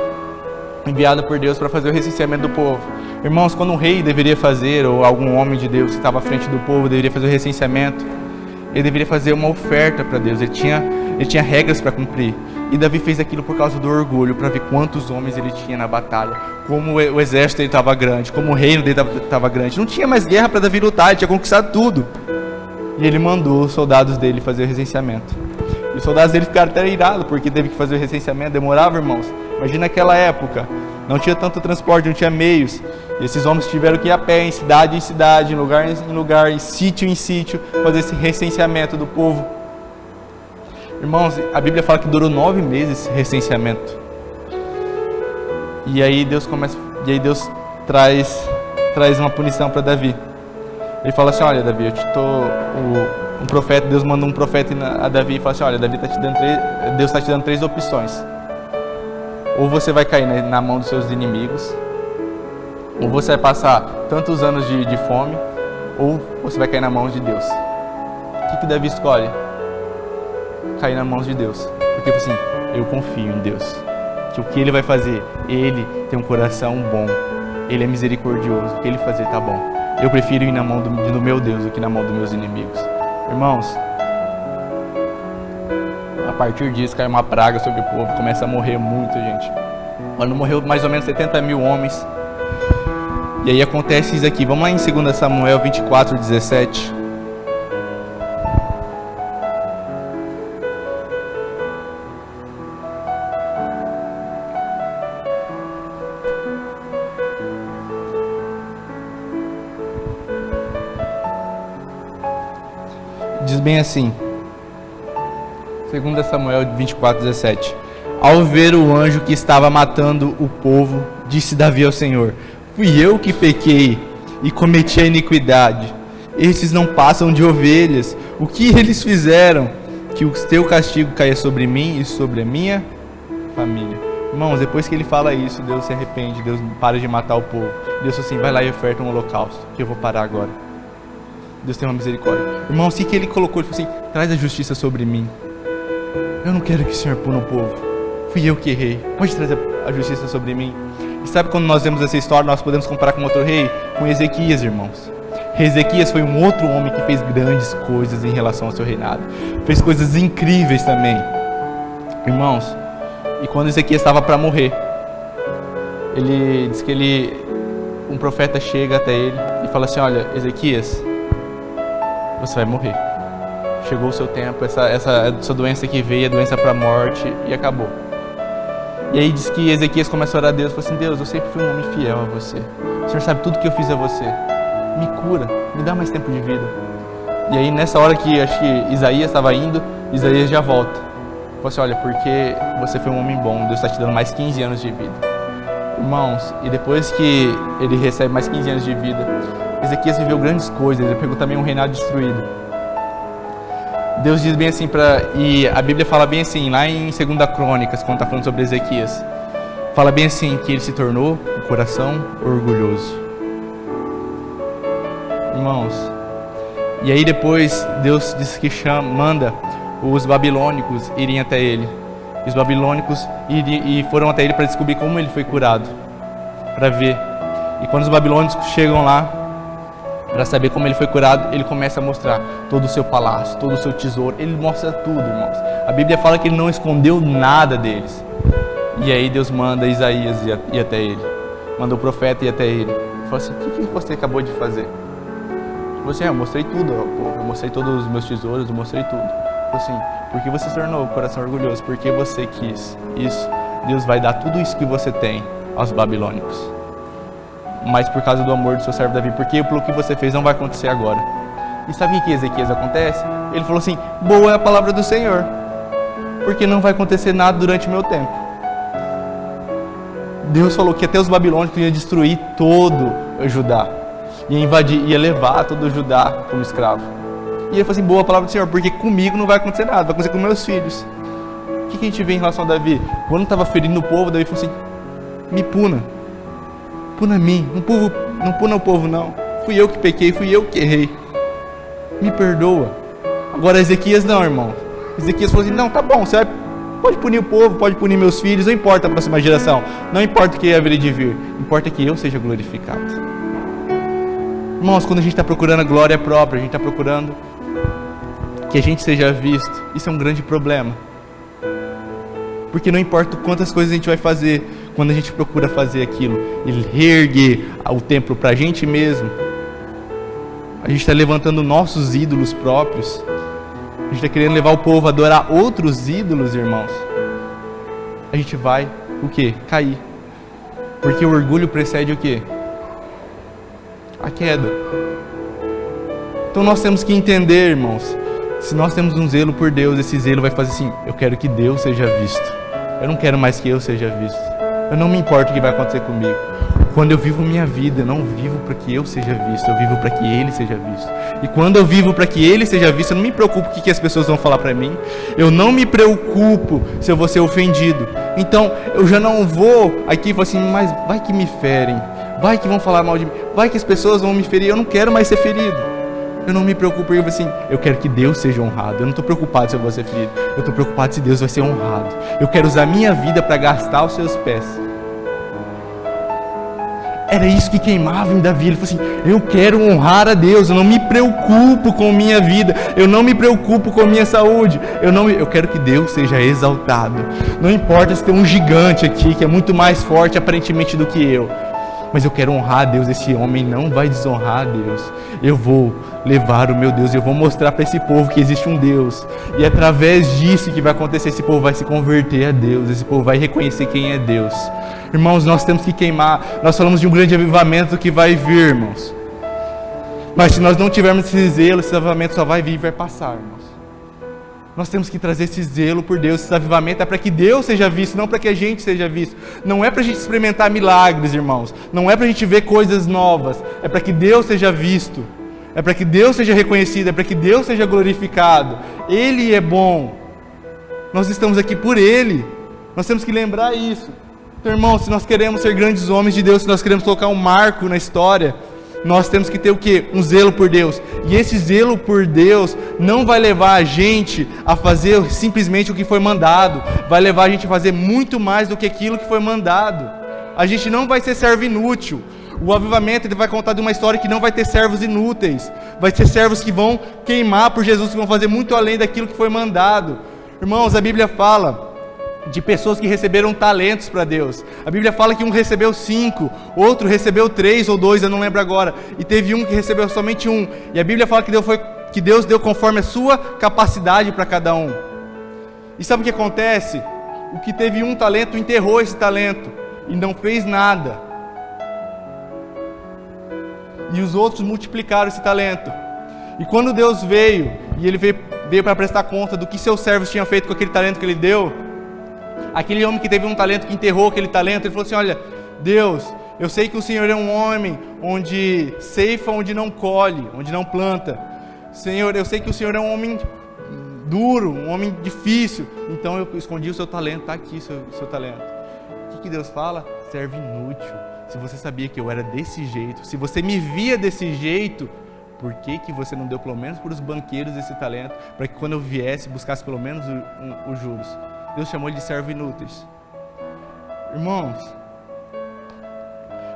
enviado por Deus para fazer o recenseamento do povo. Irmãos, quando um rei deveria fazer, ou algum homem de Deus que estava à frente do povo deveria fazer o recenseamento, ele deveria fazer uma oferta para Deus. Ele tinha regras para cumprir. E Davi fez aquilo por causa do orgulho, para ver quantos homens ele tinha na batalha, como o exército dele estava grande, como o reino dele estava grande. Não tinha mais guerra para Davi lutar, ele tinha conquistado tudo. E ele mandou os soldados dele fazer o recenseamento. E os soldados dele ficaram até irados, porque teve que fazer o recenseamento, demorava, irmãos. Imagina aquela época, não tinha tanto transporte, não tinha meios. E esses homens tiveram que ir a pé, em cidade em cidade, em lugar, em sítio, fazer esse recenseamento do povo. Irmãos, a Bíblia fala que durou 9 meses esse recenseamento. E aí Deus traz uma punição para Davi. Ele fala assim, olha Davi, um profeta, Deus manda um profeta a Davi e fala assim, olha, Davi Deus está te dando 3 opções. Ou você vai cair na mão dos seus inimigos, ou você vai passar tantos anos de fome, ou você vai cair na mão de Deus. O que Davi escolhe? Cair nas mãos de Deus. Porque assim, eu confio em Deus, que o que Ele vai fazer, Ele tem um coração bom, Ele é misericordioso, o que Ele fazer tá bom. Eu prefiro ir na mão do meu Deus do que na mão dos meus inimigos. Irmãos, a partir disso cai uma praga sobre o povo, começa a morrer muita gente. Quando morreu mais ou menos 70 mil homens. E aí acontece isso aqui. Vamos lá em 2 Samuel 24, 17. Diz bem assim, 2 Samuel 24, 17. Ao ver o anjo que estava matando o povo, disse Davi ao Senhor, fui eu que pequei e cometi a iniquidade. Esses não passam de ovelhas. O que eles fizeram? Que o teu castigo caia sobre mim e sobre a minha família. Irmãos, depois que ele fala isso, Deus se arrepende, Deus para de matar o povo. Deus fala assim, vai lá e oferta um holocausto, que eu vou parar agora. Deus tem uma misericórdia. Irmão, assim que ele colocou, ele falou assim, traz a justiça sobre mim. Eu não quero que o Senhor puna o povo. Fui eu que errei. Pode trazer a justiça sobre mim. E sabe quando nós vemos essa história, nós podemos comparar com outro rei? Com Ezequias, irmãos. Ezequias foi um outro homem que fez grandes coisas em relação ao seu reinado. Fez coisas incríveis também. Irmãos, e quando Ezequias estava para morrer, ele diz que um profeta chega até ele e fala assim, olha, Ezequias, você vai morrer. chegou o seu tempo, essa doença que veio, a doença para a morte, e acabou. E aí diz que Ezequias começou a orar a Deus, falou assim: Deus, eu sempre fui um homem fiel a você. O Senhor sabe tudo que eu fiz a você. Me cura, me dá mais tempo de vida. E aí nessa hora que acho que Isaías estava indo, Isaías já volta. Falou assim: olha, porque você foi um homem bom, Deus está te dando mais 15 anos de vida. Irmãos, e depois que ele recebe mais 15 anos de vida, Ezequias viveu grandes coisas, ele pegou também um reinado destruído. Deus diz bem assim, e a Bíblia fala bem assim, lá em 2 Crônicas, quando está falando sobre Ezequias, fala bem assim, que ele se tornou um coração orgulhoso. Irmãos, e aí depois Deus diz que manda os babilônicos irem até ele. Os babilônicos foram até ele para descobrir como ele foi curado, para ver. E quando os babilônicos chegam lá para saber como ele foi curado, ele começa a mostrar todo o seu palácio, todo o seu tesouro. Ele mostra tudo, irmãos. A Bíblia fala que ele não escondeu nada deles. E aí Deus manda Isaías ir até ele, manda o profeta ir até ele. Ele falou assim: o que você acabou de fazer? Ele falou assim: eu mostrei tudo, eu mostrei todos os meus tesouros, eu mostrei tudo. Ele falou assim: porque você se tornou o coração orgulhoso, porque você quis isso, Deus vai dar tudo isso que você tem aos babilônicos. Mas por causa do amor do seu servo Davi, porque pelo que você fez não vai acontecer agora. E sabe o que Ezequias acontece? Ele falou assim: boa é a palavra do Senhor, porque não vai acontecer nada durante o meu tempo. Deus falou que até os babilônicos iam destruir todo o Judá, ia invadir, ia levar todo o Judá como escravo. E ele falou assim: boa a palavra do Senhor, porque comigo não vai acontecer nada, vai acontecer com meus filhos. O que a gente vê em relação a Davi? Quando estava ferindo o povo, Davi falou assim: me puna a mim, não puna o povo não, fui eu que pequei, fui eu que errei, me perdoa. Agora Ezequias não, irmão. Ezequias falou assim: não, tá bom, pode punir o povo, pode punir meus filhos, não importa a próxima geração, não importa o que haveria de vir, importa que eu seja glorificado. Irmãos, quando a gente está procurando a glória própria, a gente está procurando que a gente seja visto, isso é um grande problema. Porque não importa quantas coisas a gente vai fazer, quando a gente procura fazer aquilo, e reerguer o templo para a gente mesmo, a gente está levantando nossos ídolos próprios, a gente está querendo levar o povo a adorar outros ídolos, irmãos. A gente vai, o quê? Cair. Porque o orgulho precede o quê? A queda. Então nós temos que entender, irmãos, se nós temos um zelo por Deus, esse zelo vai fazer assim: eu quero que Deus seja visto, eu não quero mais que eu seja visto, eu não me importo o que vai acontecer comigo. Quando eu vivo minha vida, eu não vivo para que eu seja visto, eu vivo para que Ele seja visto. E quando eu vivo para que Ele seja visto, eu não me preocupo com o que as pessoas vão falar para mim, eu não me preocupo se eu vou ser ofendido. Então eu já não vou aqui e falo assim: mas vai que me ferem, vai que vão falar mal de mim, vai que as pessoas vão me ferir, eu não quero mais ser ferido. Eu não me preocupo, porque assim, eu quero que Deus seja honrado. Eu não estou preocupado se eu vou ser ferido, eu estou preocupado se Deus vai ser honrado. Eu quero usar a minha vida para gastar aos seus pés. Era isso que queimava em Davi. Ele falou assim: eu quero honrar a Deus, eu não me preocupo com minha vida, eu não me preocupo com minha saúde, eu quero que Deus seja exaltado. Não importa se tem um gigante aqui que é muito mais forte aparentemente do que eu, mas eu quero honrar a Deus. Esse homem não vai desonrar a Deus. Eu vou levar o meu Deus, eu vou mostrar para esse povo que existe um Deus, e através disso que vai acontecer, esse povo vai se converter a Deus, esse povo vai reconhecer quem é Deus. Irmãos, nós temos que queimar. Nós falamos de um grande avivamento que vai vir, irmãos, mas se nós não tivermos esse zelo, esse avivamento só vai vir e vai passar, irmãos. Nós temos que trazer esse zelo por Deus. Esse avivamento é para que Deus seja visto, não para que a gente seja visto. Não é para a gente experimentar milagres, irmãos. Não é para a gente ver coisas novas. É para que Deus seja visto. É para que Deus seja reconhecido. É para que Deus seja glorificado. Ele é bom. Nós estamos aqui por Ele. Nós temos que lembrar isso. Então, irmãos, se nós queremos ser grandes homens de Deus, se nós queremos colocar um marco na história, nós temos que ter o quê? Um zelo por Deus. E esse zelo por Deus não vai levar a gente a fazer simplesmente o que foi mandado. Vai levar a gente a fazer muito mais do que aquilo que foi mandado. A gente não vai ser servo inútil. O avivamento, ele vai contar de uma história que não vai ter servos inúteis. Vai ter servos que vão queimar por Jesus, que vão fazer muito além daquilo que foi mandado. Irmãos, a Bíblia fala de pessoas que receberam talentos para Deus. A Bíblia fala que um recebeu 5, outro recebeu 3 ou 2, eu não lembro agora, e teve um que recebeu somente 1, e a Bíblia fala que Deus foi que Deus deu conforme a sua capacidade para cada um. E sabe o que acontece? O que teve um talento enterrou esse talento e não fez nada. E os outros multiplicaram esse talento. E quando Deus veio, e Ele veio para prestar conta do que seus servos tinham feito com aquele talento que Ele deu, aquele homem que teve um talento, que enterrou aquele talento, ele falou assim: olha, Deus, eu sei que o Senhor é um homem onde ceifa, onde não colhe, onde não planta. Senhor, eu sei que o Senhor é um homem duro, um homem difícil. Então eu escondi o seu talento, está aqui o seu talento. O que Deus fala? Servo inútil. Se você sabia que eu era desse jeito, se você me via desse jeito, por que você não deu pelo menos para os banqueiros esse talento, para que quando eu viesse, buscasse pelo menos os juros? Deus chamou ele de servo inúteis. Irmãos,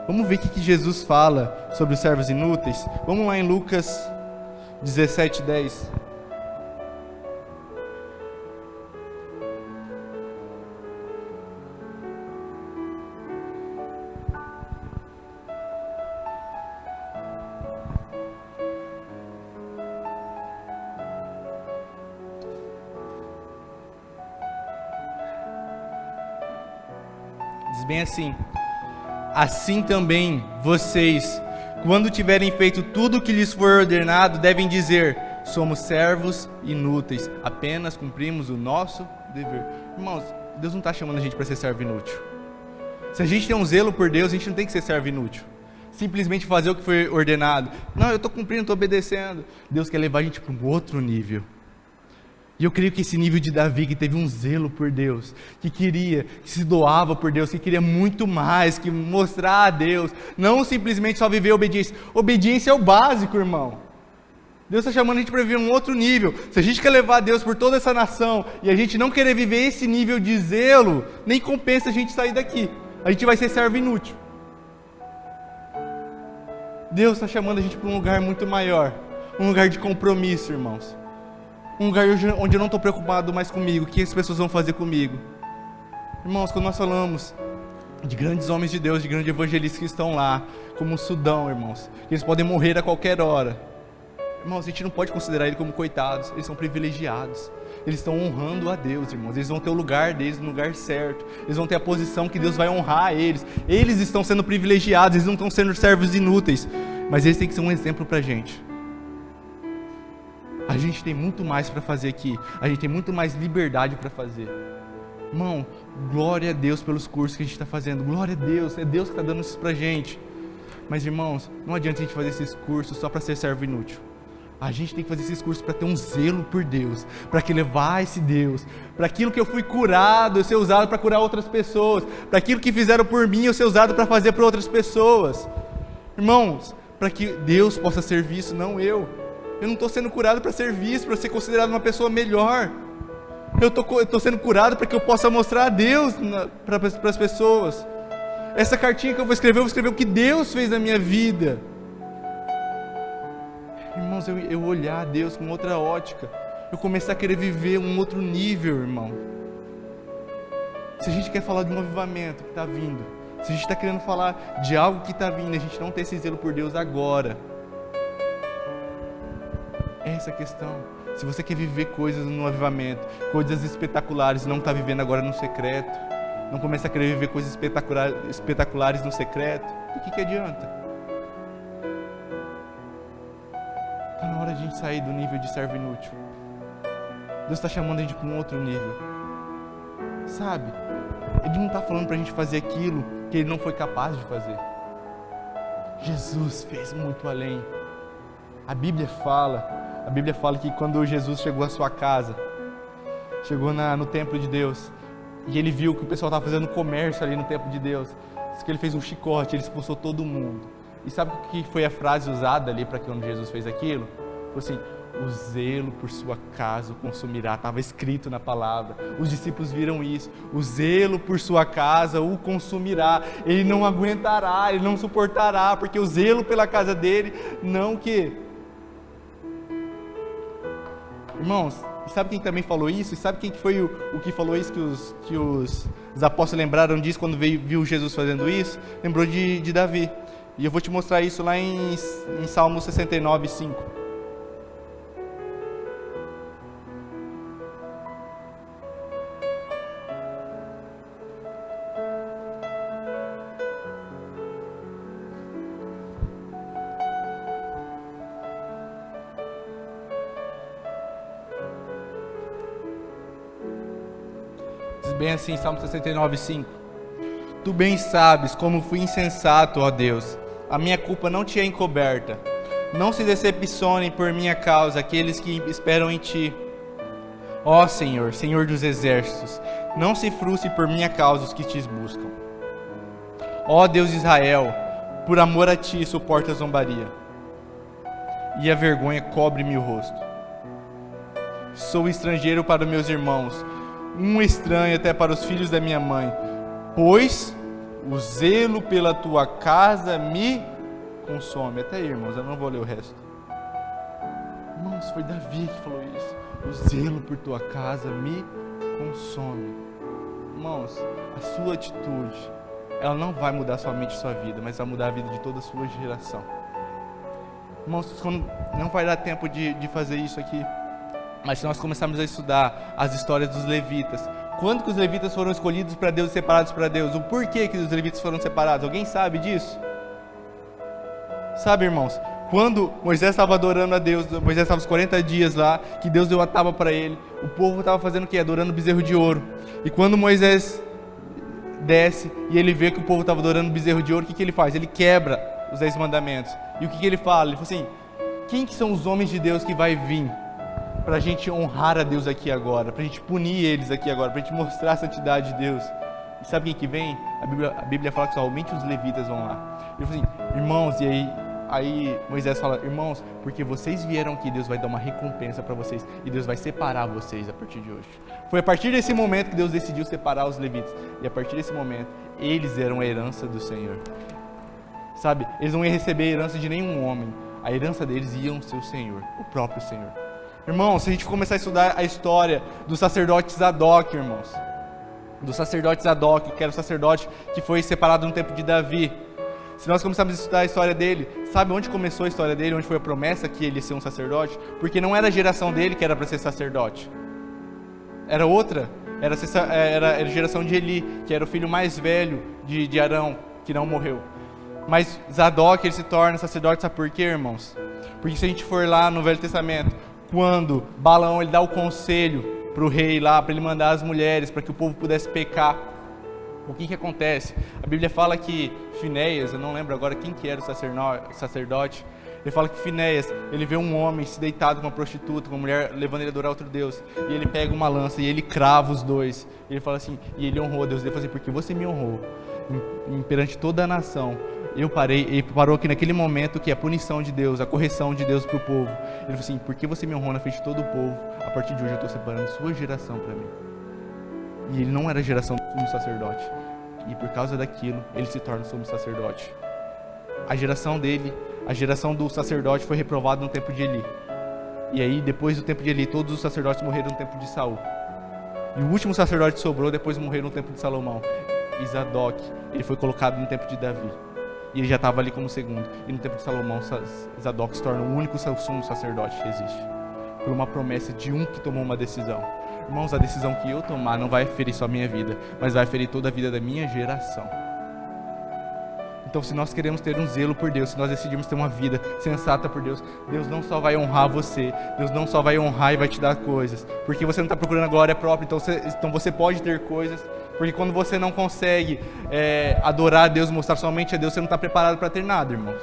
vamos ver o que Jesus fala sobre os servos inúteis? Vamos lá em Lucas 17:10. Diz bem assim: assim também vocês, quando tiverem feito tudo o que lhes for ordenado, devem dizer: somos servos inúteis, apenas cumprimos o nosso dever. Irmãos, Deus não está chamando a gente para ser servo inútil. Se a gente tem um zelo por Deus, a gente não tem que ser servo inútil, simplesmente fazer o que foi ordenado. Não, eu estou cumprindo, estou obedecendo. Deus quer levar a gente para um outro nível. E eu creio que esse nível de Davi, que teve um zelo por Deus, que se doava por Deus, que queria muito mais, que mostrar a Deus, não simplesmente só viver obediência. Obediência é o básico, irmão. Deus está chamando a gente para viver um outro nível. Se a gente quer levar Deus por toda essa nação, e a gente não querer viver esse nível de zelo, nem compensa a gente sair daqui. A gente vai ser servo inútil. Deus está chamando a gente para um lugar muito maior, um lugar de compromisso, irmãos. Um lugar onde eu não estou preocupado mais comigo, o que as pessoas vão fazer comigo. Irmãos, quando nós falamos de grandes homens de Deus, de grandes evangelistas que estão lá, como o Sudão, irmãos, que eles podem morrer a qualquer hora. Irmãos, a gente não pode considerar eles como coitados, eles são privilegiados. Eles estão honrando a Deus, irmãos. Eles vão ter o lugar deles no lugar certo. Eles vão ter a posição que Deus vai honrar eles. Eles estão sendo privilegiados, eles não estão sendo servos inúteis. Mas eles têm que ser um exemplo para a gente. A gente tem muito mais para fazer aqui. A gente tem muito mais liberdade para fazer. Irmão, glória a Deus pelos cursos que a gente está fazendo. Glória a Deus, é Deus que está dando isso para a gente. Mas, irmãos, não adianta a gente fazer esses cursos só para ser servo inútil. A gente tem que fazer esses cursos para ter um zelo por Deus, para que levar esse Deus, para aquilo que eu fui curado, eu ser usado para curar outras pessoas, para aquilo que fizeram por mim, eu ser usado para fazer para outras pessoas. Irmãos, para que Deus possa ser visto, não eu. Eu não estou sendo curado para ser visto, para ser considerado uma pessoa melhor. Eu estou sendo curado para que eu possa mostrar a Deus para as pessoas. Essa cartinha que eu vou escrever o que Deus fez na minha vida. Irmãos, eu olhar a Deus com outra ótica, eu começar a querer viver um outro nível, irmão. Se a gente quer falar de um avivamento que está vindo, se a gente está querendo falar de algo que está vindo, a gente não tem esse zelo por Deus agora. Essa é a questão. Se você quer viver coisas no avivamento, coisas espetaculares, não está vivendo agora no secreto, não começa a querer viver coisas espetaculares no secreto, do que adianta? Está na hora de a gente sair do nível de servo inútil. Deus está chamando a gente para um outro nível. Sabe? Ele não está falando para a gente fazer aquilo que Ele não foi capaz de fazer. Jesus fez muito além. A Bíblia fala que quando Jesus chegou à sua casa, chegou no templo de Deus, e ele viu que o pessoal estava fazendo comércio ali no templo de Deus, diz que ele fez um chicote, ele expulsou todo mundo. E sabe o que foi a frase usada ali para quando Jesus fez aquilo? Foi assim: o zelo por sua casa o consumirá. Estava escrito na palavra. Os discípulos viram isso: o zelo por sua casa o consumirá. Ele não aguentará, ele não suportará, porque o zelo pela casa dele não que... Irmãos, sabe quem também falou isso? E sabe quem foi o que falou isso, que os apóstolos lembraram disso quando viu Jesus fazendo isso? Lembrou de Davi. E eu vou te mostrar isso lá em Salmo 69:5. bem assim, Salmo 69:5. Tu bem sabes como fui insensato, ó Deus. A minha culpa não te é encoberta. Não se decepcionem por minha causa aqueles que esperam em ti. Ó Senhor, Senhor dos exércitos, não se frustre por minha causa os que te buscam. Ó Deus de Israel, por amor a ti suporta a zombaria, e a vergonha cobre-me o rosto. Sou estrangeiro para meus irmãos, um estranho até para os filhos da minha mãe, pois o zelo pela tua casa me consome. Até aí, irmãos, eu não vou ler o resto. Irmãos, foi Davi que falou isso. O zelo por tua casa me consome. Irmãos, a sua atitude, ela não vai mudar somente a sua vida, mas vai mudar a vida de toda a sua geração. Irmãos, não vai dar tempo de fazer isso aqui, mas se nós começarmos a estudar as histórias dos levitas, quando que os levitas foram escolhidos para Deus e separados para Deus? O porquê que os levitas foram separados? Alguém sabe disso? Sabe, irmãos? Quando Moisés estava adorando a Deus, Moisés estava os 40 dias lá, que Deus deu a tábua para ele, o povo estava fazendo o quê? Adorando o bezerro de ouro. E quando Moisés desce e ele vê que o povo estava adorando o bezerro de ouro, o que ele faz? Ele quebra os 10 mandamentos. E o que ele fala? Ele fala assim: quem que são os homens de Deus que vai vir para a gente honrar a Deus aqui agora, para a gente punir eles aqui agora, para a gente mostrar a santidade de Deus? E sabe quem que vem? A Bíblia fala que somente os levitas vão lá. Ele fala assim: irmãos, e aí Moisés fala: irmãos, porque vocês vieram aqui, Deus vai dar uma recompensa para vocês, e Deus vai separar vocês a partir de hoje. Foi a partir desse momento que Deus decidiu separar os levitas, e a partir desse momento, eles eram a herança do Senhor. Sabe, eles não iam receber a herança de nenhum homem, a herança deles ia ser o Senhor, o próprio Senhor. Irmãos, se a gente começar a estudar a história do sacerdote Zadok, irmãos, do sacerdote Zadok, que era o sacerdote que foi separado no tempo de Davi, se nós começarmos a estudar a história dele, sabe onde começou a história dele, onde foi a promessa que ele ia ser um sacerdote? Porque não era a geração dele que era para ser sacerdote, era outra, era a geração de Eli, que era o filho mais velho de Arão, que não morreu. Mas Zadok, ele se torna sacerdote, sabe por quê, irmãos? Porque se a gente for lá no Velho Testamento, quando Balaão ele dá o conselho para o rei lá, para ele mandar as mulheres, para que o povo pudesse pecar, o que acontece? A Bíblia fala que Finéias, eu não lembro agora quem que era o sacerdote, ele fala que Finéias, ele vê um homem se deitado com uma prostituta, com uma mulher levando ele a adorar outro Deus, e ele pega uma lança e ele crava os dois, e ele fala assim, e ele honrou a Deus, ele fala assim: porque você me honrou perante toda a nação, eu parei, ele parou aqui naquele momento que é a punição de Deus, a correção de Deus para o povo. Ele falou assim: porque você me honrou na frente de todo o povo, a partir de hoje eu estou separando sua geração para mim. E ele não era a geração do sumo sacerdote, e por causa daquilo ele se torna sumo sacerdote. A geração dele, a geração do sacerdote foi reprovada no tempo de Eli, e aí depois do tempo de Eli todos os sacerdotes morreram no tempo de Saul, e o último sacerdote que sobrou depois morreu no tempo de Salomão. E Zadok, ele foi colocado no tempo de Davi, e ele já estava ali como segundo. E no tempo de Salomão, Zadok se torna o único sumo sacerdote que existe, por uma promessa de um que tomou uma decisão. Irmãos, a decisão que eu tomar não vai ferir só a minha vida, mas vai ferir toda a vida da minha geração. Então, se nós queremos ter um zelo por Deus, se nós decidimos ter uma vida sensata por Deus, Deus não só vai honrar você, Deus não só vai honrar e vai te dar coisas, porque você não está procurando a glória própria, então você pode ter coisas, porque quando você não consegue adorar a Deus, mostrar somente a Deus, você não está preparado para ter nada, irmãos,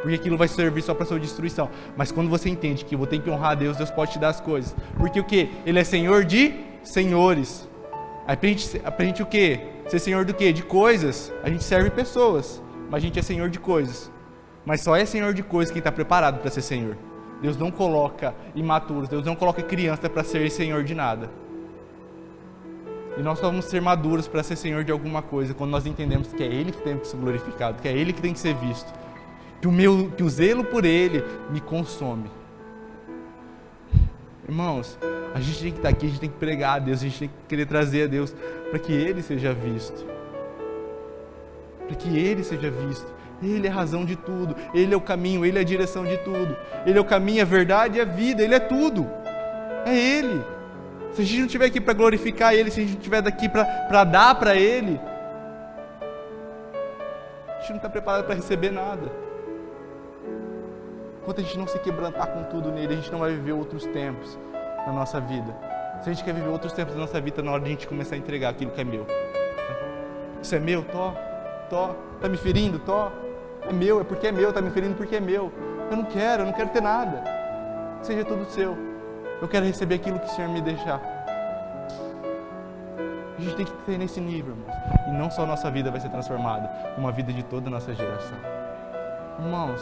porque aquilo vai servir só para sua destruição. Mas quando você entende que eu vou ter que honrar a Deus, Deus pode te dar as coisas, porque o que? Ele é Senhor de senhores. Aí pra gente o que? Ser Senhor do que? De coisas. A gente serve pessoas, mas a gente é Senhor de coisas. Mas só é Senhor de coisas quem está preparado para ser Senhor. Deus não coloca imaturos, Deus não coloca criança para ser Senhor de nada. E nós só vamos ser maduros para ser Senhor de alguma coisa quando nós entendemos que é Ele que tem que ser glorificado, que é Ele que tem que ser visto, que o zelo por Ele me consome. Irmãos, a gente tem que estar aqui, a gente tem que pregar a Deus, a gente tem que querer trazer a Deus para que Ele seja visto. Para que Ele seja visto. Ele é a razão de tudo, Ele é o caminho, Ele é a direção de tudo. Ele é o caminho, a verdade e a vida, Ele é tudo. É Ele. Se a gente não estiver aqui para glorificar Ele, se a gente não estiver daqui para dar para Ele, a gente não está preparado para receber nada. Enquanto a gente não se quebrantar com tudo nele, a gente não vai viver outros tempos na nossa vida. Se a gente quer viver outros tempos da nossa vida, na hora de a gente começar a entregar aquilo que é meu. Isso é meu? Tó. Tá me ferindo? Tó. É meu, é porque é meu, tá me ferindo porque é meu. Eu não quero ter nada. Seja tudo seu. Eu quero receber aquilo que o Senhor me deixar. A gente tem que ter nesse nível, irmãos. E não só a nossa vida vai ser transformada, como a vida de toda a nossa geração. Irmãos,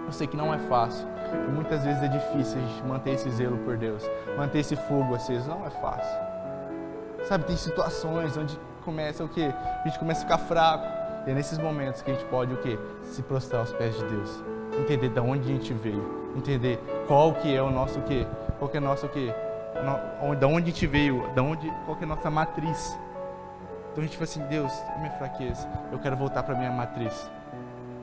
eu sei que não é fácil. E muitas vezes é difícil a gente manter esse zelo por Deus. Manter esse fogo aceso. Não é fácil. Sabe, tem situações onde começa o quê? A gente começa a ficar fraco. E é nesses momentos que a gente pode o quê? Se prostrar aos pés de Deus. Entender de onde a gente veio. Entender qual que é o nosso o quê? Qual que é o nosso o quê? Da onde a gente veio, qual que é a nossa matriz. Então a gente fala assim, Deus, é minha fraqueza, eu quero voltar para a minha matriz,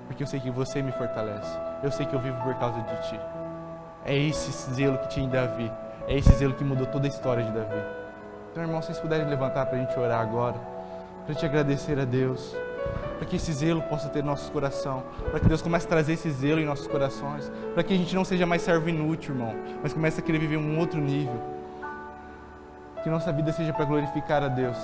porque eu sei que você me fortalece, eu sei que eu vivo por causa de Ti. É esse zelo que tinha em Davi, é esse zelo que mudou toda a história de Davi. Então, irmãos, se vocês puderem levantar para a gente orar agora, para a gente agradecer a Deus, para que esse zelo possa ter no nosso coração, para que Deus comece a trazer esse zelo em nossos corações, para que a gente não seja mais servo inútil, irmão, mas comece a querer viver um outro nível. Que nossa vida seja para glorificar a Deus.